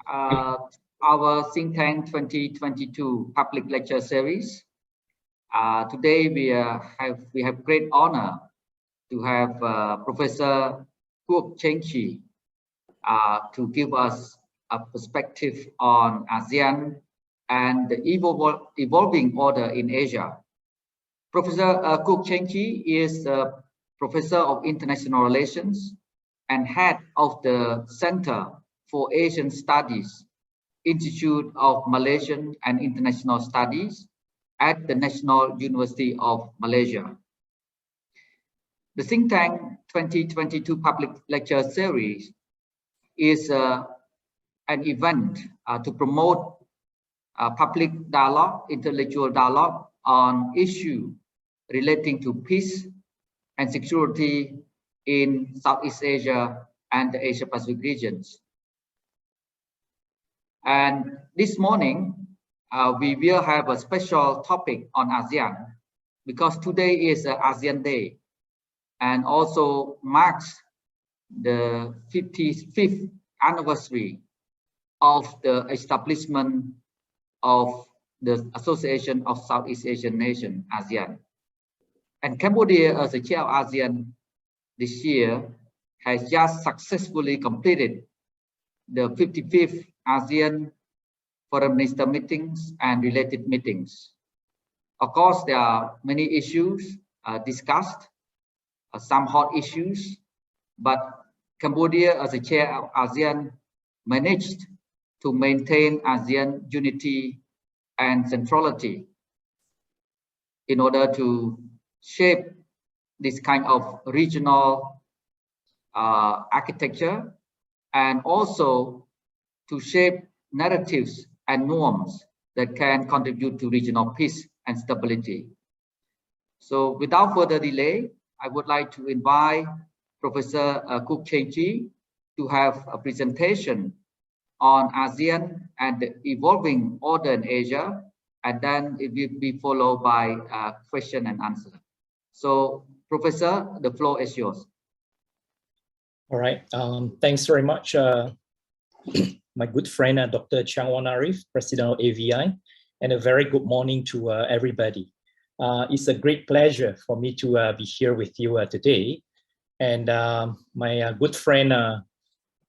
our Think Tank 2022 public lecture series. Today we have great honor to have Professor Kuick Cheng-Chwee to give us a perspective on ASEAN and the evolving order in Asia. Professor Kuick Cheng-Chwee is a Professor of International Relations and head of the Center for Asian Studies, Institute of Malaysian and International Studies at the National University of Malaysia. The Think Tank 2022 public lecture series is an event to promote public dialogue, intellectual dialogue on issues relating to peace and security in Southeast Asia and the Asia Pacific regions. And this morning, we will have a special topic on ASEAN because today is ASEAN Day and also marks the 55th anniversary of the establishment of the Association of Southeast Asian Nations, ASEAN. And Cambodia, as the chair of ASEAN this year, has just successfully completed the 55th ASEAN Foreign Minister meetings and related meetings. Of course, there are many issues discussed, some hot issues, but Cambodia, as the chair of ASEAN, managed to maintain ASEAN unity and centrality in order to shape this kind of regional architecture and also to shape narratives and norms that can contribute to regional peace and stability. So without further delay, I would like to invite Professor Kuick Cheng-Chwee to have a presentation on ASEAN and the evolving order in Asia, and then it will be followed by question and answer. So, Professor, the floor is yours. All right. Thanks very much, my good friend, Dr. Vannarith, President of AVI, and a very good morning to everybody. It's a great pleasure for me to be here with you today. And my good friend,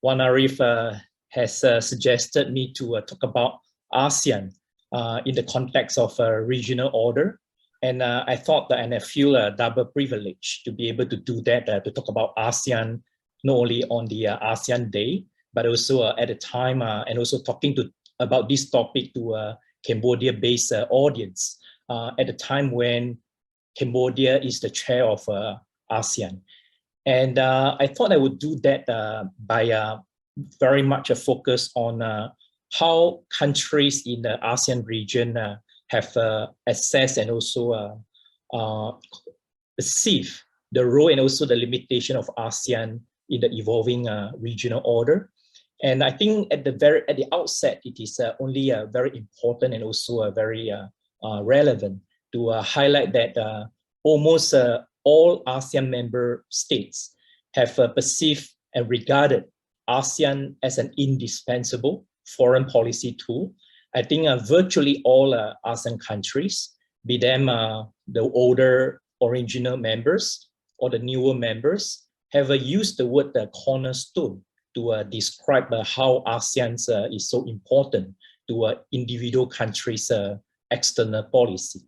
Vannarith, has suggested me to talk about ASEAN in the context of regional order. And I thought that, and I feel a double privilege to be able to do that, to talk about ASEAN, not only on the ASEAN Day, but also at a time, and also talking about this topic to a Cambodia-based audience at a time when Cambodia is the chair of ASEAN. And I thought I would do that by very much a focus on how countries in the ASEAN region have assessed and also perceive the role and also the limitation of ASEAN in the evolving regional order. And I think at the outset, it is only very important and also very relevant to highlight that almost all ASEAN member states have perceived and regarded ASEAN as an indispensable foreign policy tool. I think virtually all ASEAN countries, be them the older original members or the newer members, have used the word cornerstone to describe how ASEAN is so important to individual countries' external policy.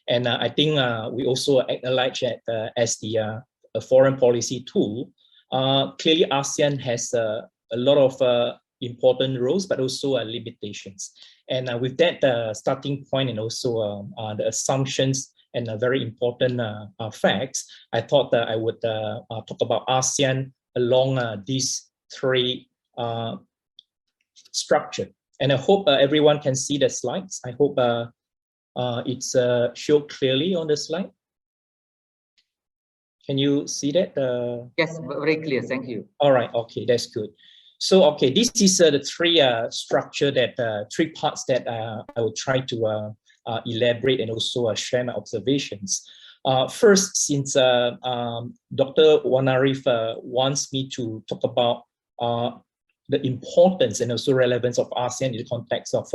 And I think we also acknowledge that as the foreign policy tool, clearly ASEAN has a lot of important roles, but also limitations. And with that starting point and also the assumptions and very important facts, I thought that I would talk about ASEAN along these three structure. And I hope everyone can see the slides. I hope it's shown clearly on the slide. Can you see that? Yes, very clear. Thank you. All right. Okay, that's good. So, okay, this is the three structure that three parts that I will try to elaborate and also share my observations. First, since Dr. Vannarith wants me to talk about the importance and also relevance of ASEAN in the context of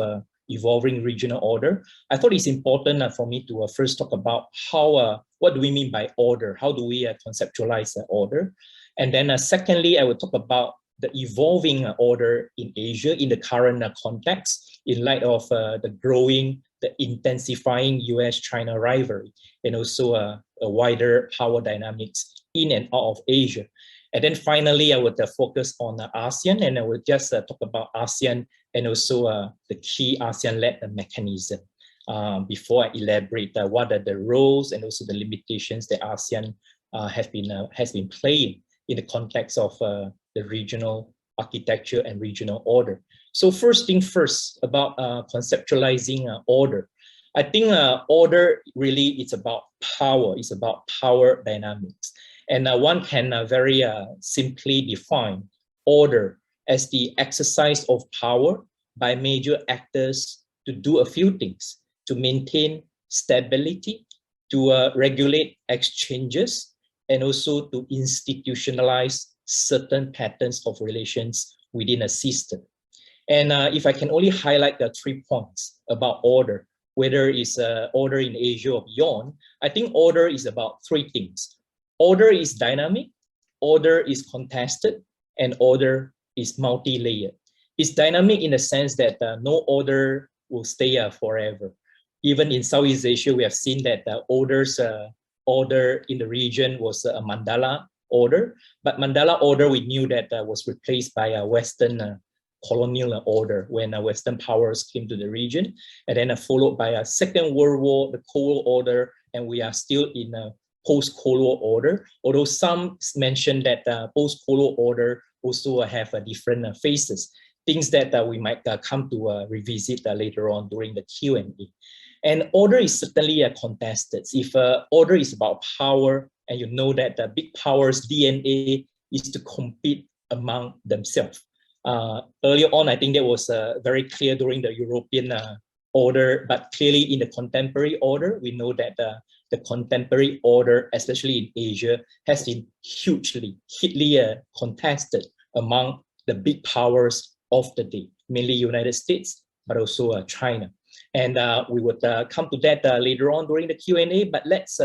evolving regional order, I thought it's important for me to first talk about how, what do we mean by order? How do we conceptualize order? And then secondly, I will talk about the evolving order in Asia in the current context in light of the growing, the intensifying US-China rivalry, and also a wider power dynamics in and out of Asia. And then finally, I would focus on ASEAN, and I will just talk about ASEAN and also the key ASEAN-led mechanism before I elaborate what are the roles and also the limitations that ASEAN has been playing in the context of the regional architecture and regional order. So first thing first, about conceptualizing order. I think order really is about power. It's about power dynamics. And one can very simply define order as the exercise of power by major actors to do a few things, to maintain stability, to regulate exchanges, and also to institutionalize certain patterns of relations within a system. And if I can only highlight the 3 points about order, whether it's order in Asia or beyond, I think order is about 3 things. Order is dynamic, order is contested, and order is multi-layered. It's dynamic in the sense that no order will stay forever. Even in Southeast Asia, we have seen that order in the region was a mandala order, but mandala order we knew that was replaced by a Western colonial order when Western powers came to the region, and then followed by a Second World War, the Cold War order, and we are still in a post-Cold War order, although some mention that post-Cold War order also have different phases, things that we might come to revisit later on during the Q&A. And order is certainly contested. If order is about power, and you know that the big powers' DNA is to compete among themselves. Earlier on, I think that was very clear during the European order, but clearly in the contemporary order, we know that the contemporary order, especially in Asia, has been hugely contested among the big powers of the day, mainly United States, but also China. And we would come to that later on during the Q&A, but let's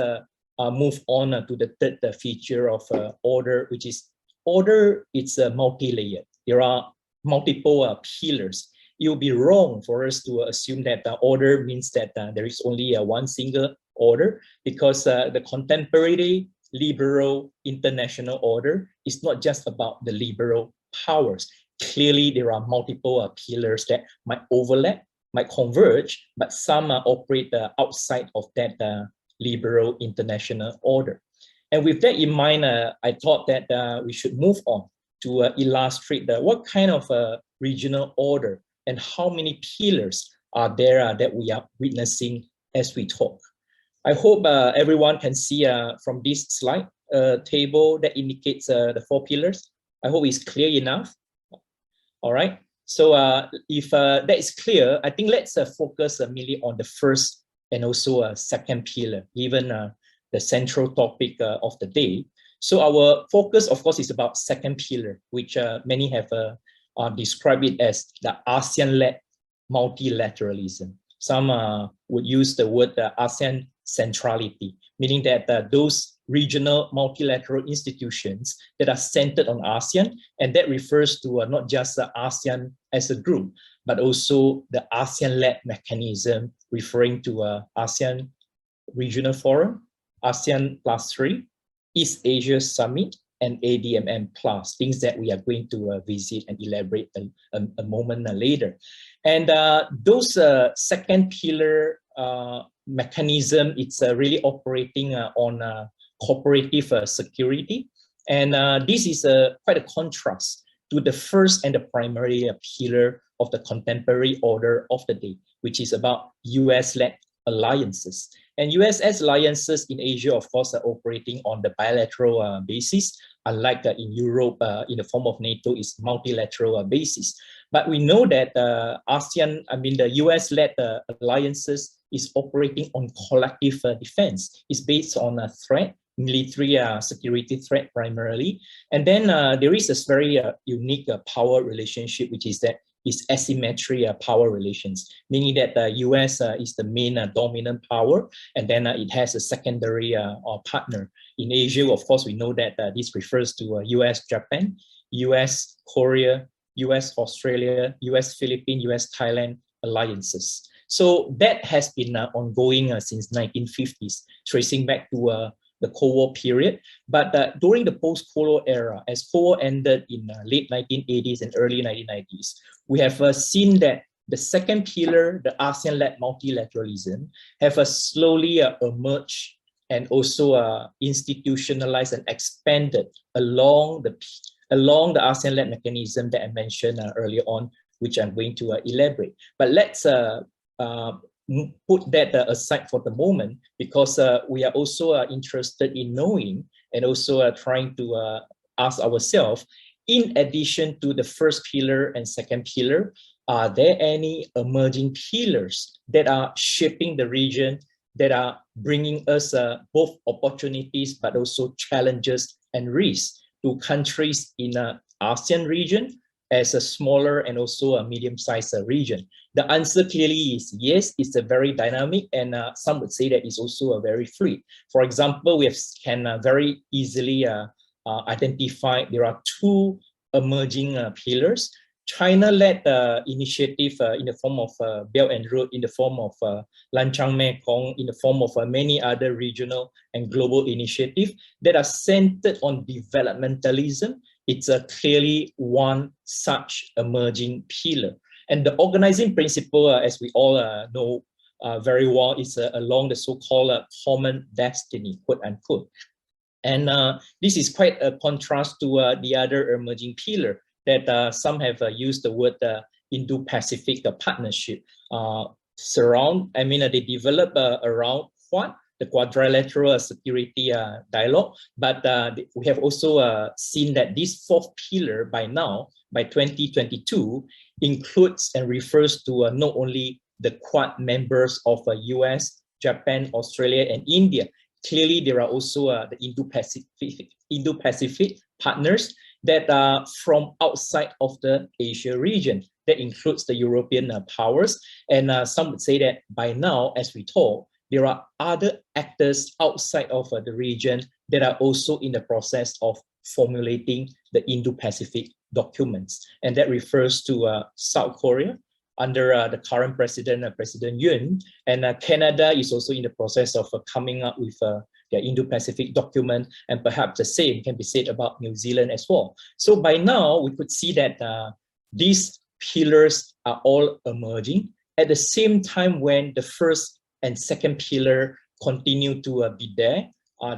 move on to the third feature of order, which is order. It's multi-layered. There are multiple pillars. It would be wrong for us to assume that order means that there is only one single order, because the contemporary liberal international order is not just about the liberal powers. Clearly, there are multiple pillars that might overlap, might converge, but some operate outside of that liberal international order. And with that in mind, I thought that we should move on to illustrate what kind of regional order and how many pillars are there that we are witnessing as we talk. I hope everyone can see from this slide table that indicates the 4 pillars. I hope it's clear enough. All right. So if that is clear, I think let's focus mainly on the first and also second pillar, given the central topic of the day. So our focus, of course, is about second pillar, which many have described it as the ASEAN-led multilateralism. Some would use the word ASEAN centrality, meaning that those regional multilateral institutions that are centered on ASEAN, and that refers to not just ASEAN as a group, but also the ASEAN-led mechanism, referring to ASEAN Regional Forum, ASEAN +3, East Asia Summit, and ADMM+, things that we are going to visit and elaborate a moment later. And those second pillar mechanism, it's really operating on cooperative security. And this is quite a contrast to the first and the primary pillar of the contemporary order of the day, which is about US-led alliances. And US alliances in Asia, of course, are operating on the bilateral basis, unlike in Europe, in the form of NATO, is multilateral basis. But we know that the US-led alliances is operating on collective defense. It's based on a threat military security threat primarily. And then there is this very unique power relationship, which is that is asymmetry power relations, meaning that the US is the main dominant power, and then it has a secondary partner. In Asia, of course, we know that this refers to US Japan, US Korea, US Australia, US Philippines, US Thailand alliances. So that has been ongoing since 1950s, tracing back to the Cold War period. But during the post-Cold War era, as Cold War ended in late 1980s and early 1990s, we have seen that the second pillar, the ASEAN-led multilateralism, have slowly emerged and also institutionalized and expanded along the ASEAN-led mechanism that I mentioned earlier on, which I'm going to elaborate. But let's put that aside for the moment, because we are also interested in knowing and also trying to ask ourselves, in addition to the first pillar and second pillar, are there any emerging pillars that are shaping the region, that are bringing us both opportunities but also challenges and risks to countries in the ASEAN region as a smaller and also a medium-sized region? The answer clearly is yes, it's a very dynamic, and some would say that it's also a very fluid. For example, we can very easily identify there are two emerging pillars. China-led initiative in the form of Belt and Road, in the form of Lanchang Mekong, in the form of many other regional and global initiatives that are centered on developmentalism. It's clearly one such emerging pillar. And the organizing principle, as we all know very well, is along the so-called common destiny, quote unquote. And this is quite a contrast to the other emerging pillar that some have used the word Indo-Pacific partnership. They develop around what? The quadrilateral security dialogue, but we have also seen that this fourth pillar by now, by 2022, includes and refers to not only the Quad members of US, Japan, Australia, and India. Clearly, there are also the Indo-Pacific partners that are from outside of the Asia region. That includes the European powers, and some would say that by now, as we talk, there are other actors outside of the region that are also in the process of formulating the Indo-Pacific documents. And that refers to South Korea under the current president, President Yoon, and Canada is also in the process of coming up with their Indo-Pacific document, and perhaps the same can be said about New Zealand as well. So by now, we could see that these pillars are all emerging at the same time when the first and second pillar continue to be there.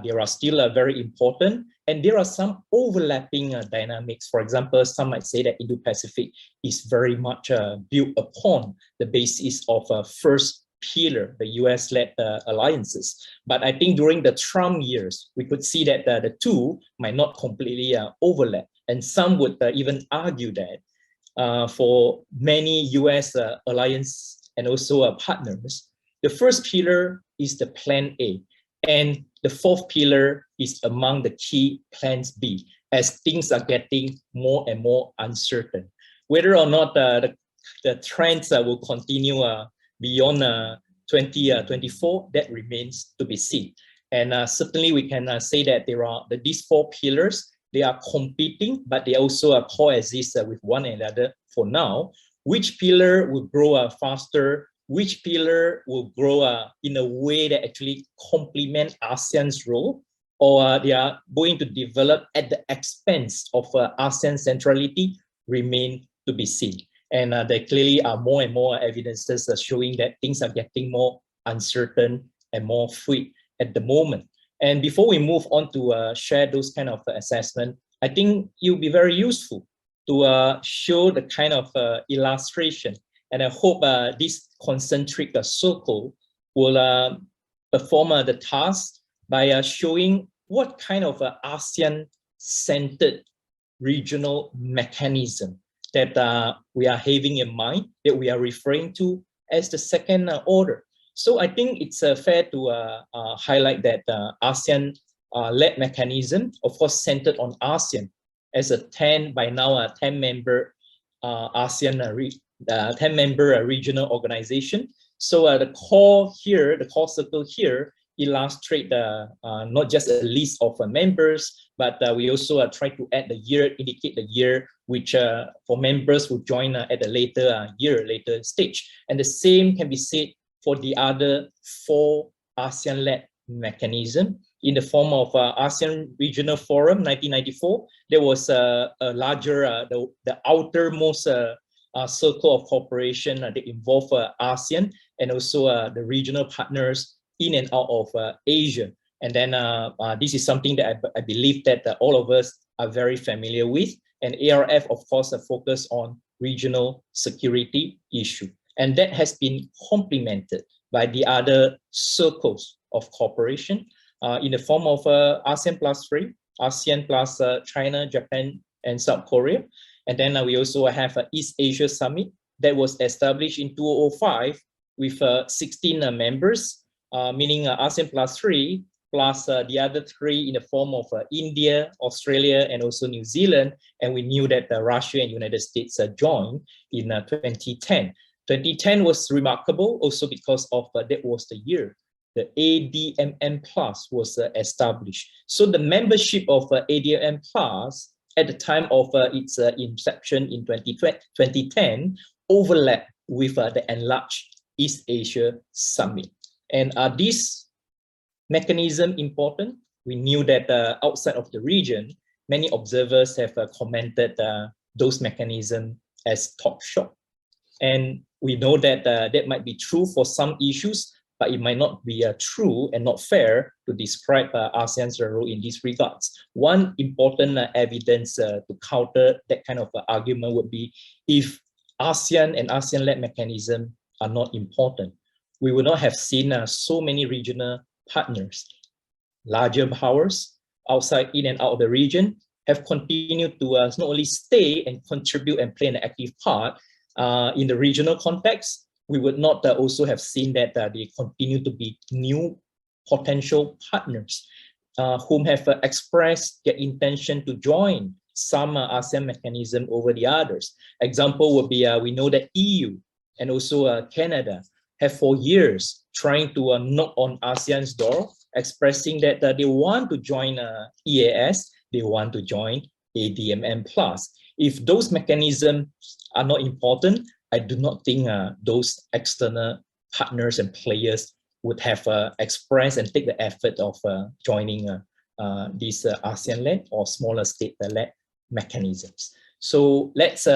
There are still very important, and there are some overlapping dynamics. For example, some might say that Indo-Pacific is very much built upon the basis of first pillar, the US-led alliances. But I think during the Trump years, we could see that the two might not completely overlap. And some would even argue that for many US alliance and also partners, the first pillar is the plan A, and the fourth pillar is among the key plans B, as things are getting more and more uncertain. Whether or not the trends will continue beyond 2024, that remains to be seen. And certainly we can say that there are these four pillars, they are competing, but they also coexist with one another for now. Which pillar will grow faster? Which pillar will grow in a way that actually complement ASEAN's role, or they are going to develop at the expense of ASEAN centrality, remain to be seen. And there clearly are more and more evidences showing that things are getting more uncertain and more fluid at the moment. And before we move on to share those kind of assessment, I think it will be very useful to show the kind of illustration. And I hope this concentric circle will perform the task by showing what kind of ASEAN-centered regional mechanism that we are having in mind, that we are referring to as the second order. So I think it's fair to highlight that ASEAN led mechanism, of course, centered on ASEAN as a 10-member ASEAN 10-member regional organization. So the core here, the core circle here, illustrate not just a list of members, but we also try to add the year, indicate the year which for members who join at a later later stage. And the same can be said for the other 4 ASEAN-led mechanism. In the form of ASEAN Regional Forum 1994, there was a larger, the outermost circle of cooperation that involved ASEAN and also the regional partners in and out of Asia. And then this is something that I believe that all of us are very familiar with. And ARF, of course, focus on regional security issue. And that has been complemented by the other circles of cooperation in the form of ASEAN +3, ASEAN plus China, Japan, and South Korea. And then we also have an East Asia Summit that was established in 2005 with 16 members, meaning ASEAN +3 plus the other 3 in the form of India, Australia, and also New Zealand. And we knew that Russia and United States joined in 2010. 2010 was remarkable also because of that was the year the ADMM Plus was established. So the membership of ADMM Plus at the time of its inception in 2010 overlapped with the enlarged East Asia Summit. And are these mechanisms important? We knew that outside of the region, many observers have commented those mechanisms as talk shop. And we know that that might be true for some issues, but it might not be true and not fair to describe ASEAN's role in these regards. One important evidence to counter that kind of argument would be if ASEAN and ASEAN-led mechanism are not important, we would not have seen so many regional partners, larger powers outside, in and out of the region, have continued to not only stay and contribute and play an active part in the regional context. We would not also have seen that they continue to be new potential partners whom have expressed their intention to join some ASEAN mechanism over the others. Example would be, we know that EU and also Canada have for years trying to knock on ASEAN's door, expressing that they want to join EAS, they want to join ADMM+. If those mechanisms are not important, I do not think those external partners and players would have expressed and take the effort of joining these ASEAN-led or smaller state-led mechanisms. So let's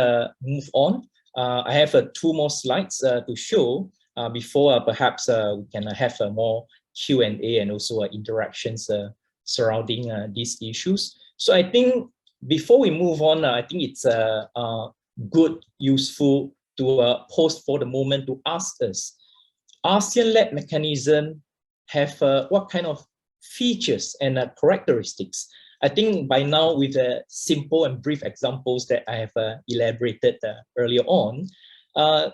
move on. I have 2 more slides to show before perhaps we can have more Q&A and also interactions surrounding these issues. So I think before we move on, I think it's good, useful to pause for the moment to ask us, ASEAN-led mechanism have what kind of features and characteristics? I think by now with the simple and brief examples that I have elaborated earlier on,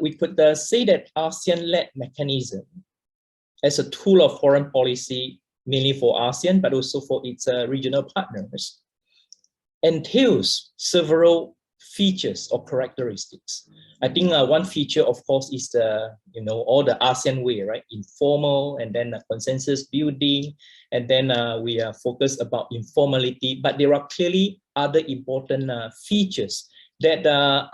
we could say that ASEAN-led mechanism as a tool of foreign policy, mainly for ASEAN, but also for its regional partners, entails several features or characteristics. I think one feature, of course, is the, all the ASEAN way, right? Informal, and then consensus building, and then we are focused about informality, but there are clearly other important features that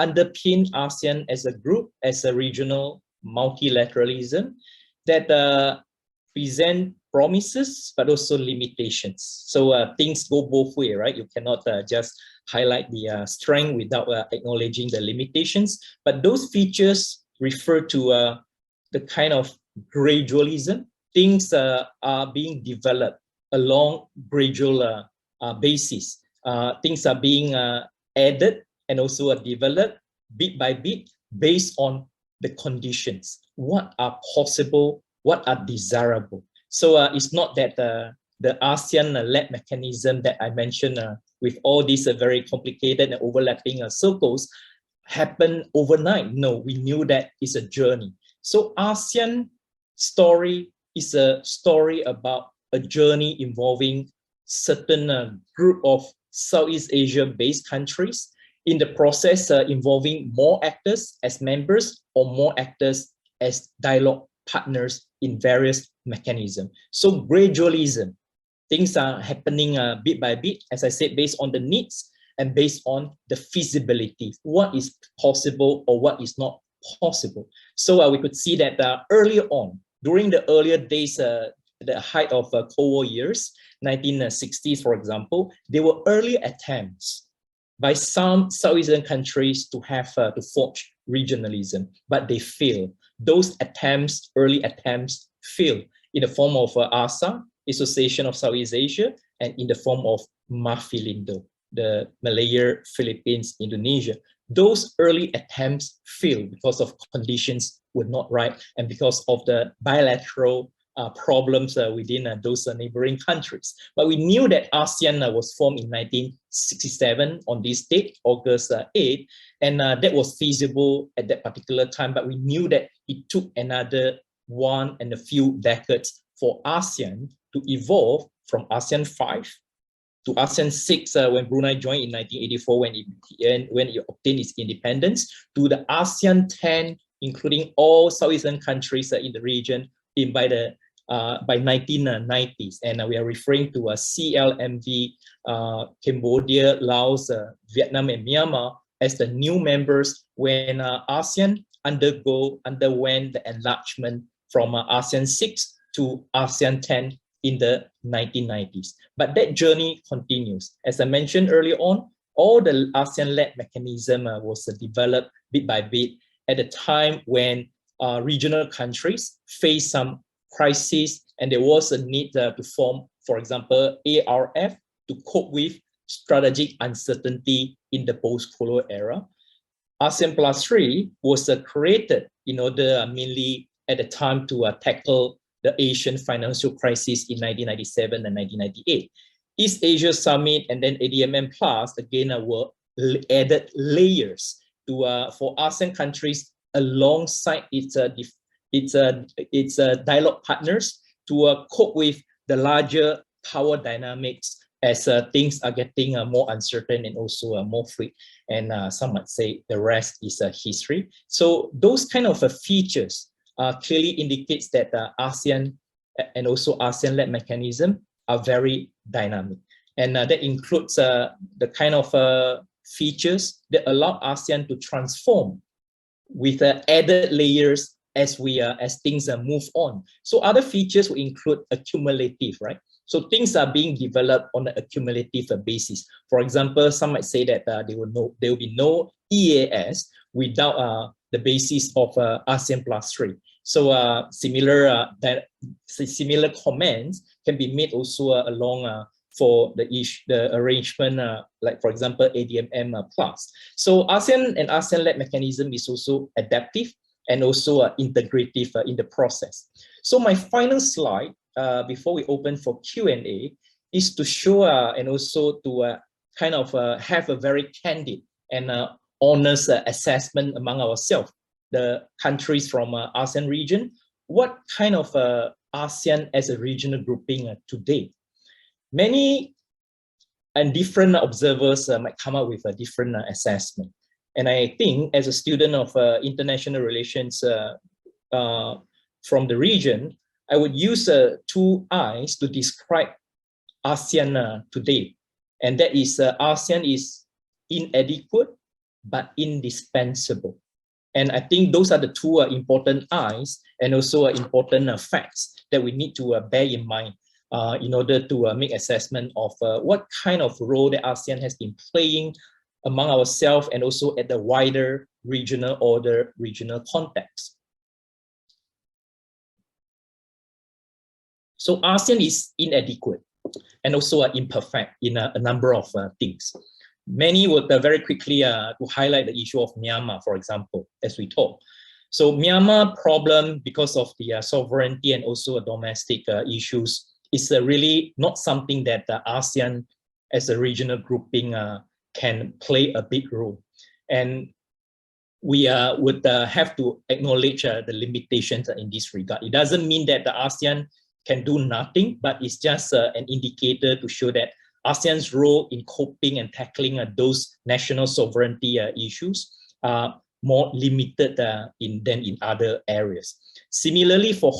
underpin ASEAN as a group, as a regional multilateralism, that present promises, but also limitations. So things go both ways, right? You cannot just highlight the strength without acknowledging the limitations. But those features refer to the kind of gradualism. Things are being developed along gradual basis. Things are being added and also developed bit by bit based on the conditions. What are possible, what are desirable. So it's not that the ASEAN-led mechanism that I mentioned with all these very complicated and overlapping circles happen overnight. No, we knew that it's a journey. So ASEAN story is a story about a journey involving certain group of Southeast Asia-based countries, in the process involving more actors as members or more actors as dialogue partners in various mechanisms. So gradualism, things are happening bit by bit, as I said, based on the needs and based on the feasibility, what is possible or what is not possible. So we could see that earlier on, during the earlier days, the height of Cold War years, 1960s, for example, there were early attempts by some Southeast Asian countries to have to forge regionalism, but they failed. Those attempts, early attempts, failed in the form of ASA, Association of Southeast Asia, and in the form of Mafilindo, the Malaya, Philippines, Indonesia. Those early attempts failed because of conditions were not right and because of the bilateral problems within those neighboring countries. But we knew that ASEAN was formed in 1967 on this date, August 8, and that was feasible at that particular time. But we knew that it took another one and a few decades for ASEAN to evolve from ASEAN 5 to ASEAN 6 when Brunei joined in 1984 when it obtained its independence, to the ASEAN 10, including all Southeast Asian countries in the region by 1990s. And we are referring to CLMV, Cambodia, Laos, Vietnam, and Myanmar as the new members when ASEAN underwent the enlargement from ASEAN 6 to ASEAN 10 in the 1990s. But that journey continues. As I mentioned earlier on, all the ASEAN-led mechanism was developed bit by bit at a time when regional countries faced some crises, and there was a need to form, for example, ARF to cope with strategic uncertainty in the post-colonial era. ASEAN Plus 3 was created in order mainly at the time to tackle the Asian financial crisis in 1997 and 1998. East Asia Summit and then ADMM Plus again were added layers to for ASEAN countries alongside its dialogue partners to cope with the larger power dynamics as things are getting more uncertain and also more fluid. And some might say the rest is history. So those kind of features clearly indicates that ASEAN and also ASEAN-led mechanism are very dynamic. And that includes the kind of features that allow ASEAN to transform with added layers as things move on. So other features will include accumulative, right? So things are being developed on an accumulative basis. For example, some might say that there will be no EAS without the basis of ASEAN Plus 3. So similar comments can be made also along for the arrangement, like for example, ADMM Plus. So ASEAN and ASEAN-led mechanism is also adaptive and also integrative in the process. So my final slide before we open for Q&A is to show and also to kind of have a very candid and honest assessment among ourselves, the countries from ASEAN region, what kind of ASEAN as a regional grouping today. Many and different observers might come up with a different assessment. And I think as a student of international relations from the region, I would use two I's to describe ASEAN today. And that is ASEAN is inadequate, but indispensable. And I think those are the two important I's and also important facts that we need to bear in mind in order to make assessment of what kind of role that ASEAN has been playing among ourselves and also at the wider regional order, regional context. So ASEAN is inadequate and also imperfect in a number of things. Many would very quickly to highlight the issue of Myanmar, for example, as we talk. So Myanmar problem, because of the sovereignty and also domestic issues, is really not something that ASEAN as a regional grouping can play a big role. And we would have to acknowledge the limitations in this regard. It doesn't mean that the ASEAN can do nothing, but it's just an indicator to show that ASEAN's role in coping and tackling those national sovereignty issues are more limited than in other areas. Similarly, for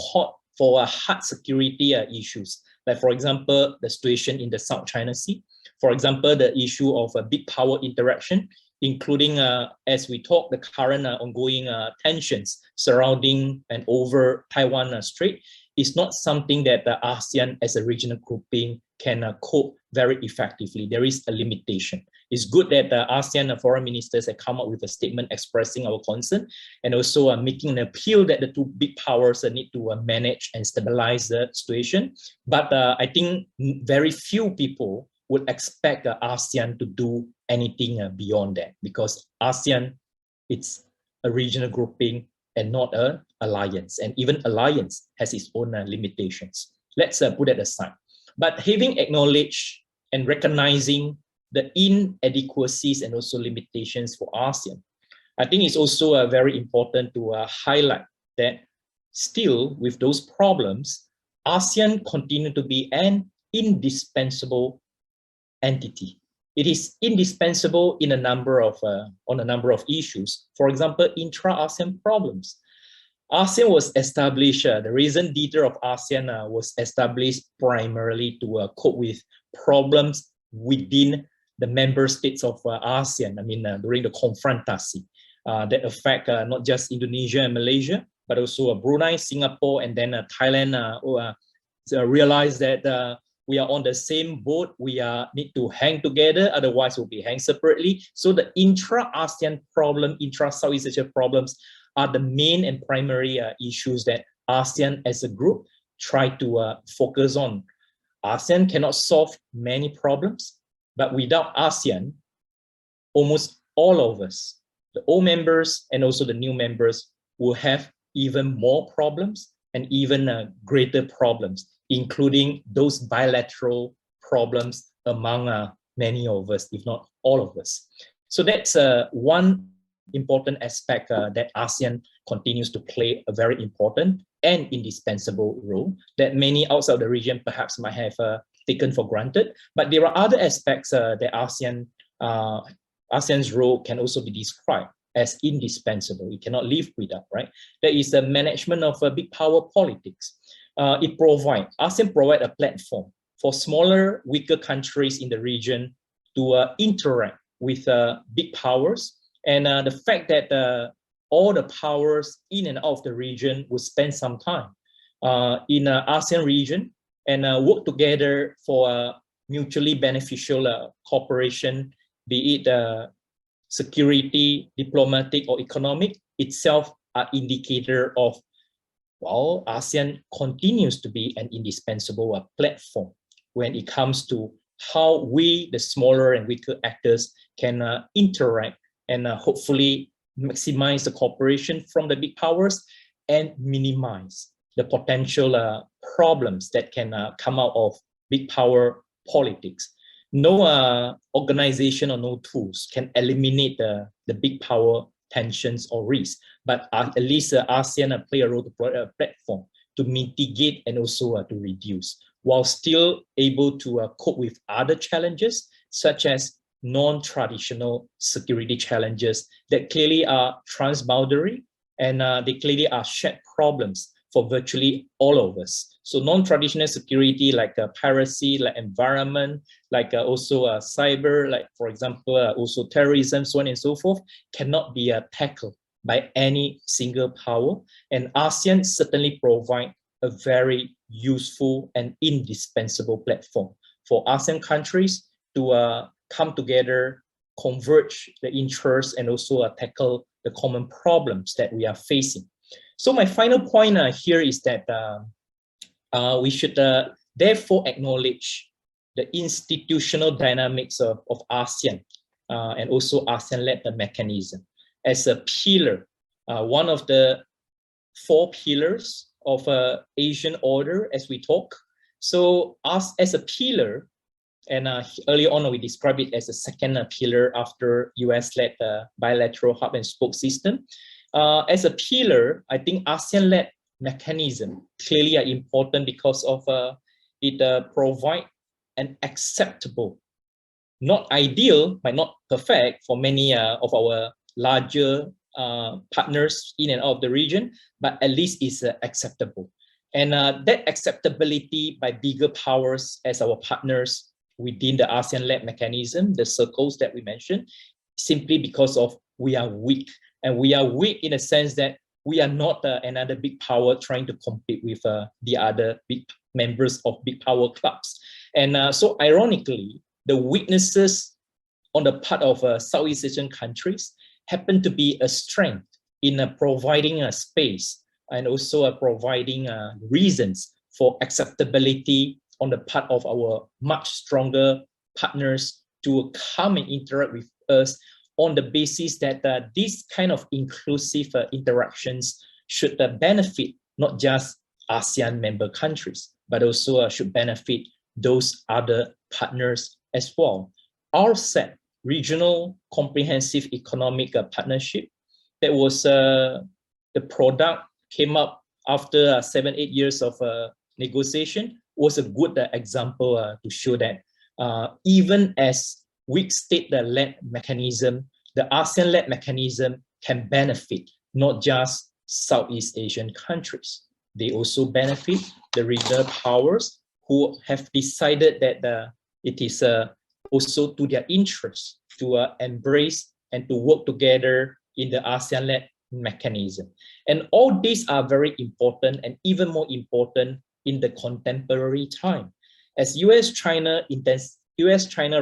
hard security issues, like for example, the situation in the South China Sea, for example, the issue of big power interaction, including, as we talk, the current ongoing tensions surrounding and over Taiwan Strait, is not something that the ASEAN as a regional grouping can cope very effectively. There is a limitation. It's good that the ASEAN foreign ministers have come up with a statement expressing our concern and also making an appeal that the two big powers need to manage and stabilize the situation. But I think very few people would expect ASEAN to do anything beyond that, because ASEAN, it's a regional grouping and not an alliance, and even alliance has its own limitations. Let's put that aside. But having acknowledged and recognizing the inadequacies and also limitations for ASEAN, I think it's also very important to highlight that still with those problems, ASEAN continue to be an indispensable entity. It is indispensable in a number of on a number of issues. For example, intra-ASEAN problems. ASEAN was established, the raison d'etre of ASEAN was established primarily to cope with problems within the member states of ASEAN. I mean, during the confrontasi that affect not just Indonesia and Malaysia, but also Brunei, Singapore, and then Thailand realized that we are on the same boat. We need to hang together, otherwise we'll be hanged separately. So the intra-ASEAN problem, intra-Southeast Asia problems are the main and primary issues that ASEAN as a group try to focus on. ASEAN cannot solve many problems, but without ASEAN, almost all of us, the old members and also the new members, will have even more problems and even greater problems, including those bilateral problems among many of us, if not all of us. So that's one important aspect that ASEAN continues to play a very important and indispensable role that many outside the region perhaps might have taken for granted. But there are other aspects that ASEAN's role can also be described as indispensable. We cannot live without, right? There is the management of big power politics. ASEAN provide a platform for smaller, weaker countries in the region to interact with big powers. And the fact that all the powers in and out of the region will spend some time in the ASEAN region and work together for mutually beneficial cooperation, be it security, diplomatic, or economic, itself are indicator of, well, ASEAN continues to be an indispensable platform when it comes to how we, the smaller and weaker actors, can interact and hopefully maximize the cooperation from the big powers and minimize the potential problems that can come out of big power politics. No organization or no tools can eliminate the big power tensions or risks, but at least ASEAN play a role to provide a platform to mitigate and also to reduce, while still able to cope with other challenges, such as non-traditional security challenges that clearly are transboundary and they clearly are shared problems for virtually all of us. So non-traditional security like piracy, like environment, like also cyber, like for example, also terrorism, so on and so forth, cannot be tackled by any single power. And ASEAN certainly provide a very useful and indispensable platform for ASEAN countries to come together, converge the interests, and also tackle the common problems that we are facing. So my final point here is that we should therefore acknowledge the institutional dynamics of ASEAN and also ASEAN-led mechanism as a pillar, one of the 4 pillars of Asian order as we talk. So us as a pillar, and earlier on we described it as a second pillar after US-led bilateral hub and spoke system. As a pillar, I think ASEAN-led mechanism clearly are important because of it provide an acceptable, not ideal, but not perfect for many of our larger partners in and out of the region, but at least is acceptable. And that acceptability by bigger powers as our partners within the ASEAN-led mechanism, the circles that we mentioned, simply because of we are weak. And we are weak in a sense that we are not another big power trying to compete with the other big members of big power clubs. And so ironically, the weaknesses on the part of Southeast Asian countries happen to be a strength in providing a space and also providing reasons for acceptability on the part of our much stronger partners to come and interact with us on the basis that these kind of inclusive interactions should benefit not just ASEAN member countries, but also should benefit those other partners as well. RCEP, Regional Comprehensive Economic Partnership, that was the product came up after 7-8 years of negotiation, was a good example to show that even as weak state-led mechanism, the ASEAN-led mechanism can benefit not just Southeast Asian countries. They also benefit the regional powers who have decided that it is also to their interest to embrace and to work together in the ASEAN-led mechanism. And all these are very important and even more important in the contemporary time. As US-China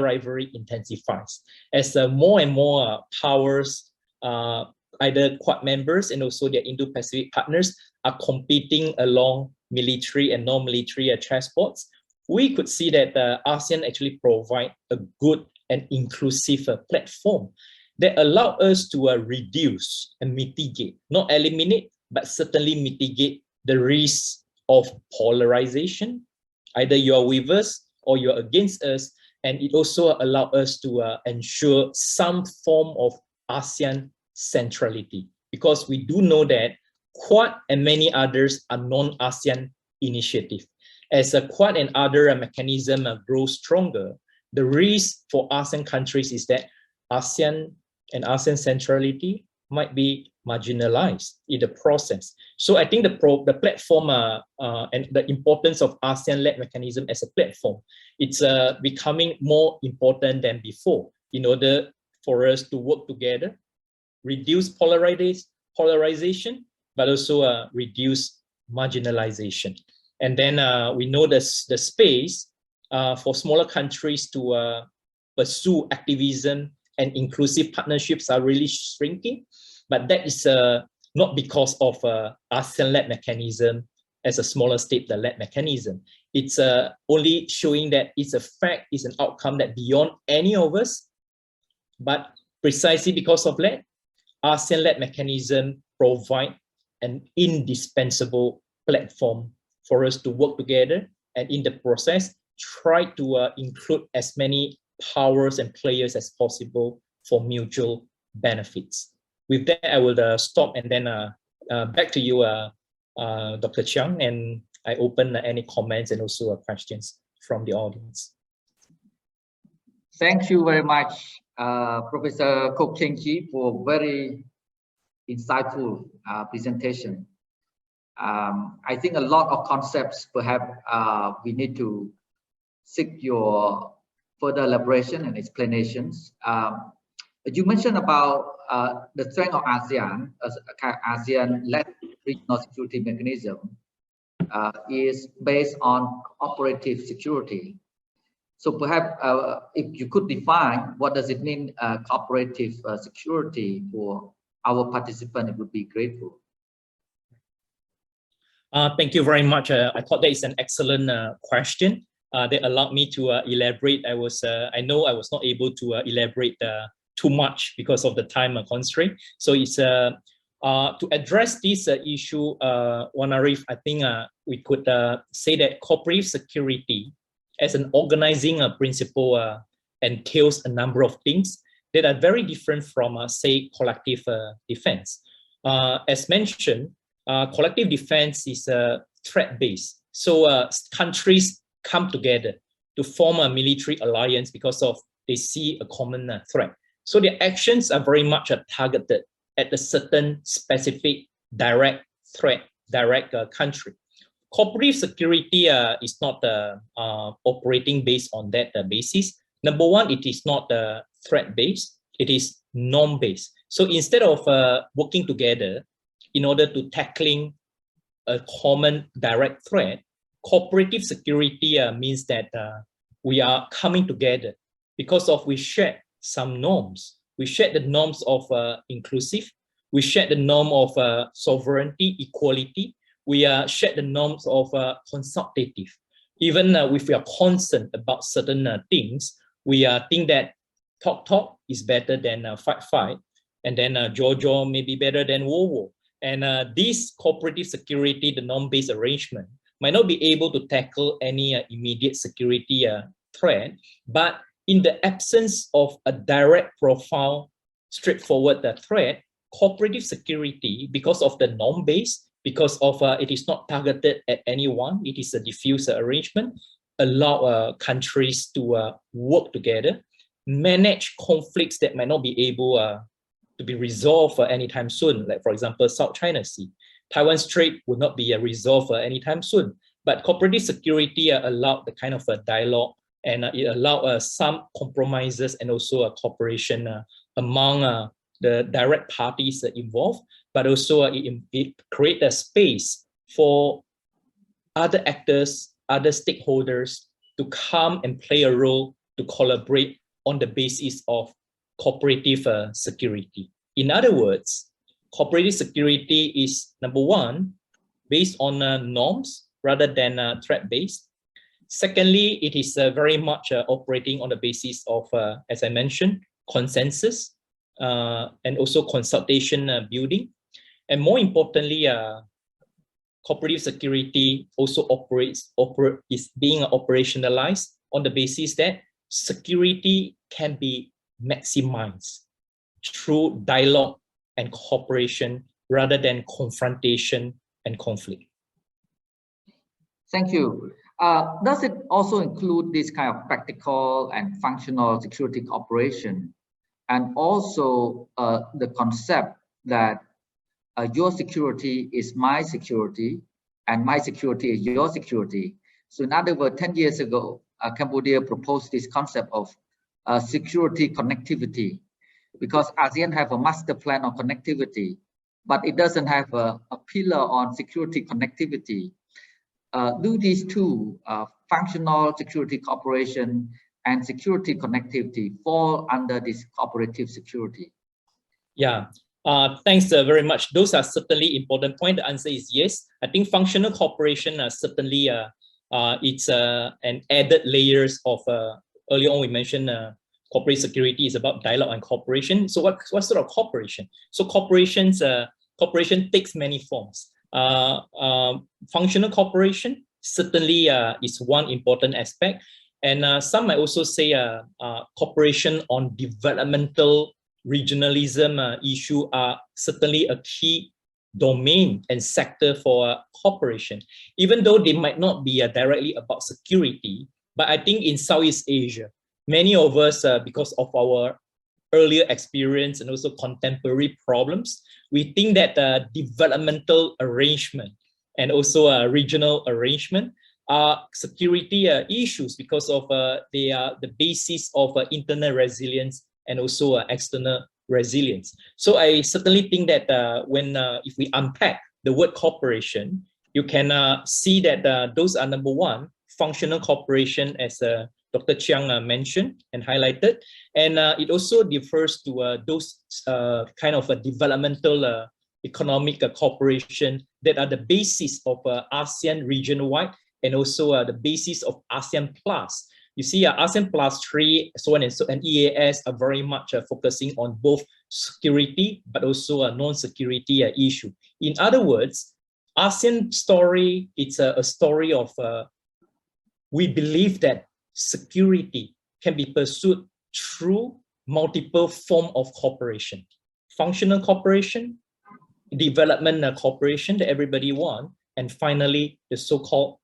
rivalry intensifies, as more and more powers, either Quad members and also their Indo-Pacific partners, are competing along military and non-military chessboards, we could see that ASEAN actually provide a good and inclusive platform that allow us to reduce and mitigate, not eliminate, but certainly mitigate the risk of polarization. Either you are with us or you're against us. And it also allows us to ensure some form of ASEAN centrality, because we do know that Quad and many others are non-ASEAN initiatives. As a Quad and other mechanism grow stronger, the risk for ASEAN countries is that ASEAN and ASEAN centrality might be marginalized in the process. So I think the platform and the importance of ASEAN-led mechanism as a platform, it's becoming more important than before in order for us to work together, reduce polarization, but also reduce marginalization. And then we know the space for smaller countries to pursue activism and inclusive partnerships are really shrinking. But that is not because of ASEAN-led mechanism as a smaller state-led mechanism. It's only showing that it's a fact, it's an outcome that beyond any of us, but precisely because of that, ASEAN-led mechanism provide an indispensable platform for us to work together, and in the process, try to include as many powers and players as possible for mutual benefits. With that, I will stop, and then back to you, Dr. Chheang, and I open any comments and also questions from the audience. Thank you very much, Professor Cheng-Chwee, for very insightful presentation. I think a lot of concepts, perhaps we need to seek your further elaboration and explanations. You mentioned about the strength of ASEAN as ASEAN-led regional security mechanism is based on cooperative security. So perhaps if you could define what does it mean cooperative security for our participant, it would be grateful. Thank you very much. I thought that is an excellent question. That allowed me to elaborate. I know I was not able to elaborate too much because of the time constraint. So it's to address this issue, Vannarith, I think we could say that cooperative security as an organizing principle entails a number of things that are very different from, say, collective defense. As mentioned, collective defense is threat-based. So countries come together to form a military alliance because of they see a common threat. So their actions are very much targeted at a certain specific direct threat, direct country. Cooperative security is not operating based on that basis. Number one, it is not threat-based, it is norm-based. So instead of working together in order to tackling a common direct threat, cooperative security means that we are coming together because of we share some norms. We share the norms of inclusive. We share the norm of sovereignty, equality. We share the norms of consultative. Even if we are concerned about certain things, we think that talk is better than fight, and then jaw may be better than war. And this cooperative security, the norm-based arrangement, might not be able to tackle any immediate security threat, but in the absence of a direct profile, straightforward threat, cooperative security, because of the norm-based, because of it is not targeted at anyone, it is a diffuse arrangement, allow countries to work together, manage conflicts that might not be able to be resolved anytime soon, like for example, South China Sea. Taiwan Strait would not be resolved anytime soon, but cooperative security allowed the kind of dialogue, and it allowed some compromises and also cooperation among the direct parties involved, but also it creates a space for other actors, other stakeholders to come and play a role to collaborate on the basis of cooperative security. In other words, cooperative security is, number one, based on norms rather than threat-based. Secondly, it is very much operating on the basis of, as I mentioned, consensus and also consultation building. And more importantly, cooperative security also is being operationalized on the basis that security can be maximized through dialogue and cooperation rather than confrontation and conflict. Thank you. Does it also include this kind of practical and functional security cooperation, and also the concept that your security is my security and my security is your security? So in other words, 10 years ago, Cambodia proposed this concept of security connectivity, because ASEAN have a master plan on connectivity, but it doesn't have a pillar on security connectivity. Do these two, functional security cooperation and security connectivity, fall under this cooperative security? Yeah, thanks very much. Those are certainly important points. The answer is yes. I think functional cooperation certainly it's an added layers of, earlier on we mentioned cooperative security is about dialogue and cooperation. So what sort of cooperation? So cooperation takes many forms. Functional cooperation certainly is one important aspect, and some might also say cooperation on developmental regionalism issue are certainly a key domain and sector for cooperation, even though they might not be directly about security. But I think in Southeast Asia, many of us, because of our earlier experience and also contemporary problems, we think that developmental arrangement and also regional arrangement are security issues because of they are the basis of internal resilience and also external resilience. So I certainly think that when if we unpack the word cooperation, you can see that those are, number one, functional cooperation, as Dr. Chheang mentioned and highlighted, and it also refers to those kind of developmental economic cooperation that are the basis of ASEAN region-wide and also the basis of ASEAN Plus. You see, ASEAN Plus 3, so on and so, and EAS are very much focusing on both security but also a non-security issue. In other words, ASEAN story, it's a story of we believe that security can be pursued through multiple forms of cooperation: functional cooperation, development cooperation that everybody wants, and finally, the so-called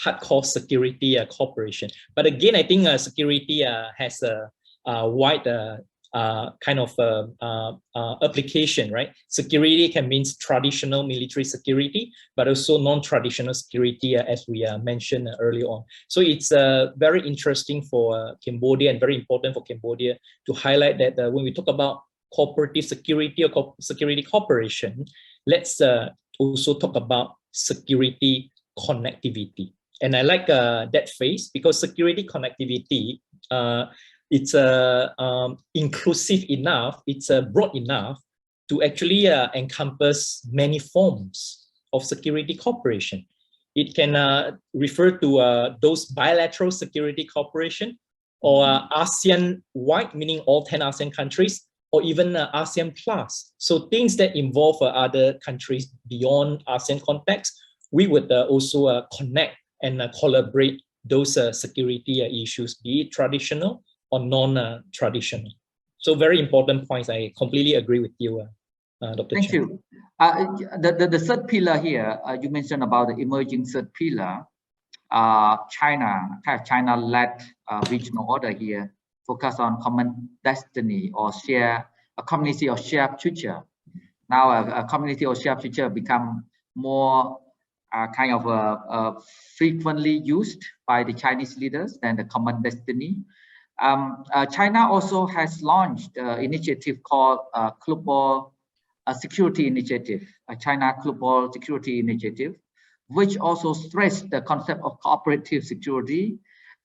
hardcore security cooperation. But again, I think security has a wide kind of application, right? Security can mean traditional military security, but also non-traditional security, as we mentioned earlier on. So it's very interesting for Cambodia and very important for Cambodia to highlight that when we talk about cooperative security or security cooperation, let's also talk about security connectivity. And I like that phrase because security connectivity, it's inclusive enough, it's broad enough to actually encompass many forms of security cooperation. It can refer to those bilateral security cooperation or ASEAN-wide, meaning all 10 ASEAN countries, or even ASEAN Plus. So things that involve other countries beyond ASEAN context, we would also connect and collaborate those security issues, be it traditional or non-traditional. So very important points. I completely agree with you, Dr. Thank Cheng. you. The third pillar here, you mentioned about the emerging third pillar. China-led regional order here, focus on common destiny or share a community of shared future. Now a community of shared future become more kind of frequently used by the Chinese leaders than the common destiny. China also has launched an initiative called Global Security Initiative, China Global Security Initiative, which also stressed the concept of cooperative security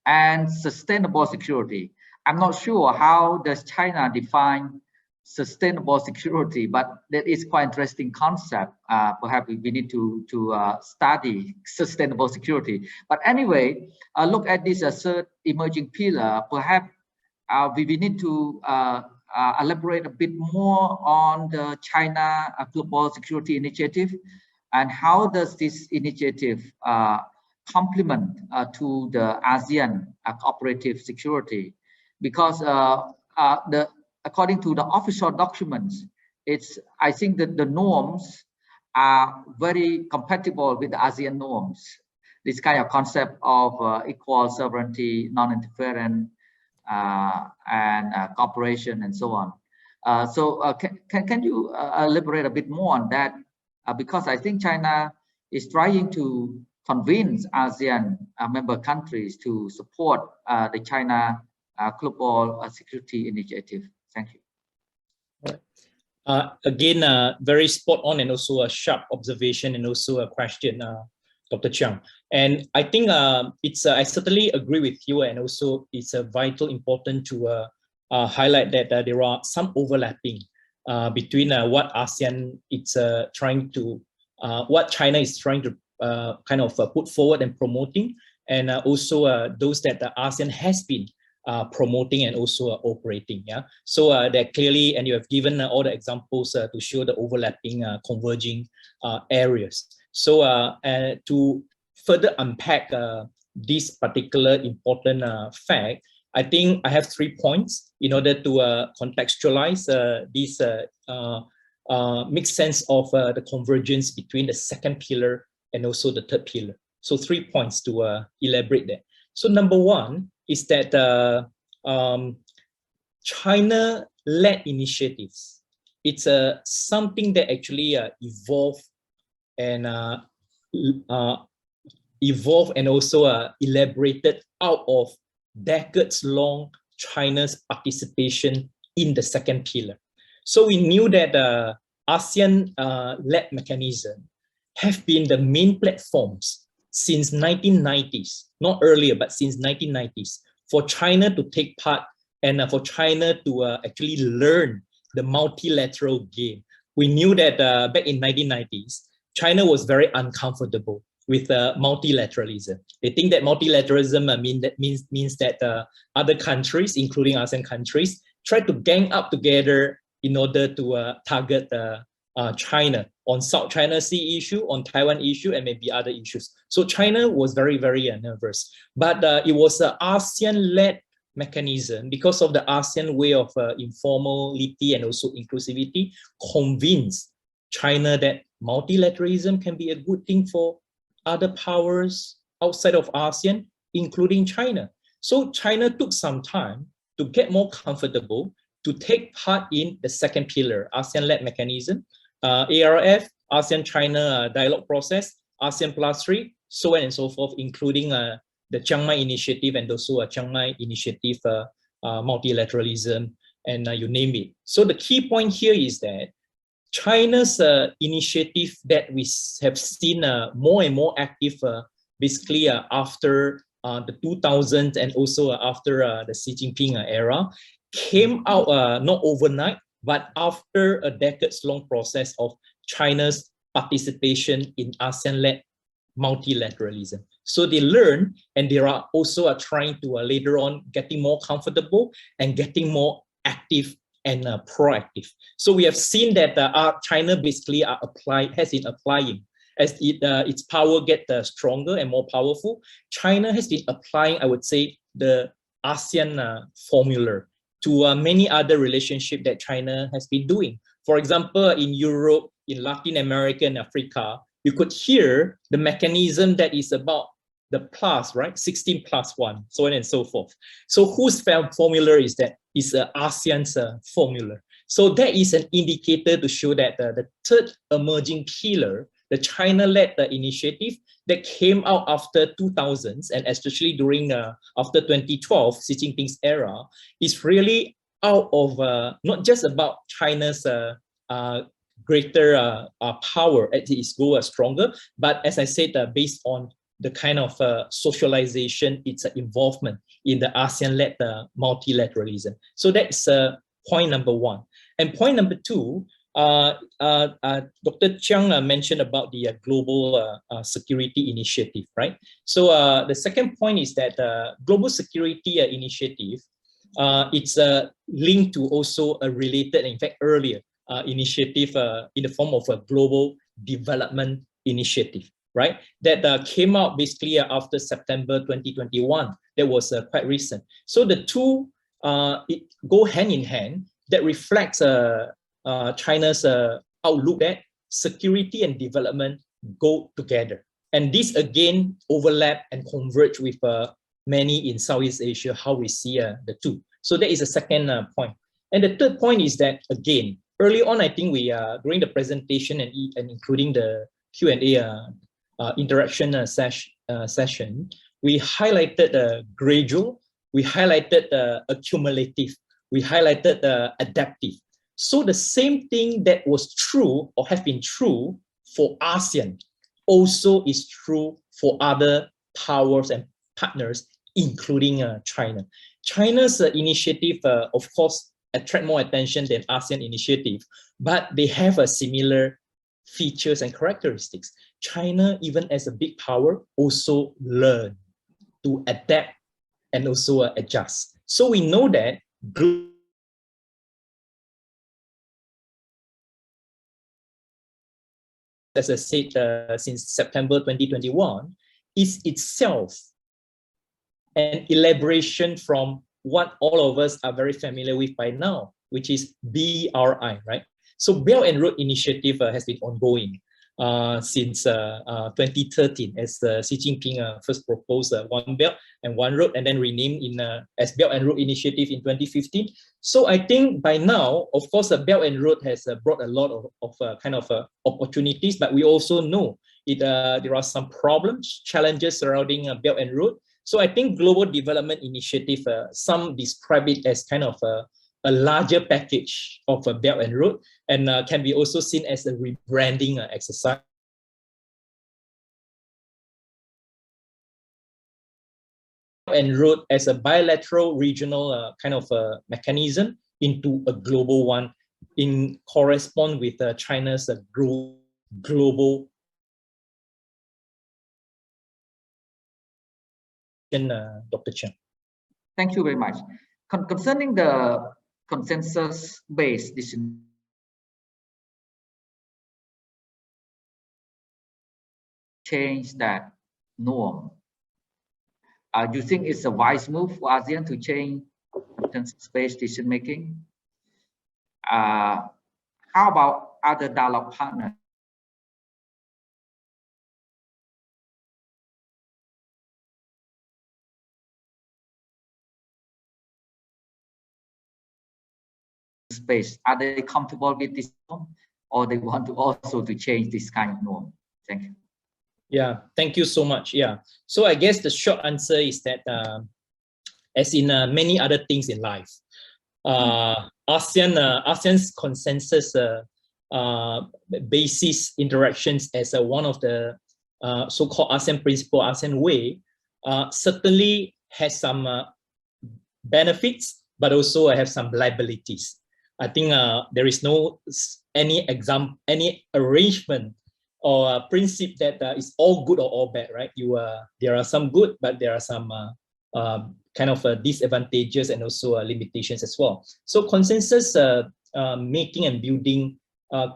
and sustainable security. I'm not sure how does China define sustainable security, but that is quite interesting concept. Perhaps we need to study sustainable security. But anyway, look at this third emerging pillar. Perhaps we need to elaborate a bit more on the China Global Security Initiative and how does this initiative complement to the ASEAN cooperative security? Because according to the official documents, I think that the norms are very compatible with the ASEAN norms. This kind of concept of equal sovereignty, non-interference, and cooperation, and so on. Can you elaborate a bit more on that? Because I think China is trying to convince ASEAN member countries to support the China Global Security Initiative. Thank you. Again, very spot on and also a sharp observation and also a question, Dr. Chheang. And I think I certainly agree with you, and also it's vital important to highlight that there are some overlapping between what ASEAN is trying to, what China is trying to kind of put forward and promoting, and also those that the ASEAN has been promoting and also operating. Yeah, so that clearly, and you have given all the examples to show the overlapping, converging areas. So to further unpack this particular important fact, I think I have 3 points in order to contextualize this make sense of the convergence between the second pillar and also the third pillar. So 3 points to elaborate that. So number one is that China-led initiatives, it's something that actually evolved and also elaborated out of decades-long China's participation in the second pillar. So we knew that ASEAN-led mechanism have been the main platforms since 1990s, not earlier, but since 1990s, for China to take part and for China to actually learn the multilateral game. We knew that back in 1990s, China was very uncomfortable with multilateralism. They think that multilateralism means that other countries, including ASEAN countries, try to gang up together in order to target China on South China Sea issue, on Taiwan issue, and maybe other issues. So China was very, very nervous. But it was an ASEAN-led mechanism because of the ASEAN way of informality and also inclusivity, convinced China that multilateralism can be a good thing for other powers outside of ASEAN, including China. So China took some time to get more comfortable to take part in the second pillar, ASEAN-led mechanism, ARF, ASEAN-China dialogue process, ASEAN +3, so on and so forth, including the Chiang Mai initiative and also a Chiang Mai initiative, multilateralism, and you name it. So the key point here is that China's initiative that we have seen more and more active basically after the 2000s and also after the Xi Jinping era came out not overnight, but after a decades-long process of China's participation in ASEAN-led multilateralism. So they learn, and they are also trying to later on getting more comfortable and getting more active and proactive. So we have seen that China basically has been applying as its power gets stronger and more powerful. China has been applying, I would say, the ASEAN formula to many other relationships that China has been doing. For example, in Europe, in Latin America and Africa, you could hear the mechanism that is about the plus, right? 16 + 1, so on and so forth. So whose formula is that? Is ASEAN's formula. So that is an indicator to show that the third emerging pillar, the China-led initiative that came out after 2000s, and especially during after 2012, Xi Jinping's era, is really out of not just about China's greater power as it grows stronger, but as I said, based on the kind of socialization, its involvement in the ASEAN-led multilateralism. So that's point number one. And point number two, Dr. Chheang mentioned about the global security initiative, right? So the second point is that global security initiative, it's linked to also a related, in fact, earlier initiative in the form of a global development initiative, right? That came out basically after September 2021. That was quite recent. So the two go hand in hand. That reflects China's outlook that security and development go together. And this again overlap and converge with many in Southeast Asia, how we see the two. So that is the second point. And the third point is that, again, early on, I think we, during the presentation and including the Q&A interaction session, we highlighted gradual, we highlighted accumulative, we highlighted adaptive. So the same thing that was true or have been true for ASEAN also is true for other powers and partners, including China. China's initiative, of course, attract more attention than ASEAN initiative, but they have a similar features and characteristics. China, even as a big power, also learn to adapt and also adjust. So we know that as I said, since September 2021, is itself an elaboration from what all of us are very familiar with by now, which is BRI, right? So Belt and Road Initiative has been ongoing since 2013, as Xi Jinping first proposed One Belt and One Road, and then renamed in as Belt and Road Initiative in 2015. So I think by now, of course, the Belt and Road has brought a lot of kind of opportunities, but we also know there are some problems, challenges surrounding Belt and Road. So I think Global Development Initiative, some describe it as kind of a larger package of a Belt and Road, and can be also seen as a rebranding exercise. And Road as a bilateral regional kind of mechanism into a global one in correspond with China's global Dr. Cheng. Thank you very much. Concerning the consensus-based decision, change that norm. Do you think it's a wise move for ASEAN to change consensus-based decision-making? How about other dialogue partners space? Are they comfortable with this norm, or they want to also to change this kind of norm? Thank you. Yeah, thank you so much. Yeah, so I guess the short answer is that as in many other things in life, ASEAN's consensus basis interactions as one of the so-called ASEAN principle, ASEAN way, certainly has some benefits, but also have some liabilities. I think there is no any arrangement or principle that is all good or all bad, right? There are some good, but there are some kind of disadvantages and also limitations as well. So consensus making and building,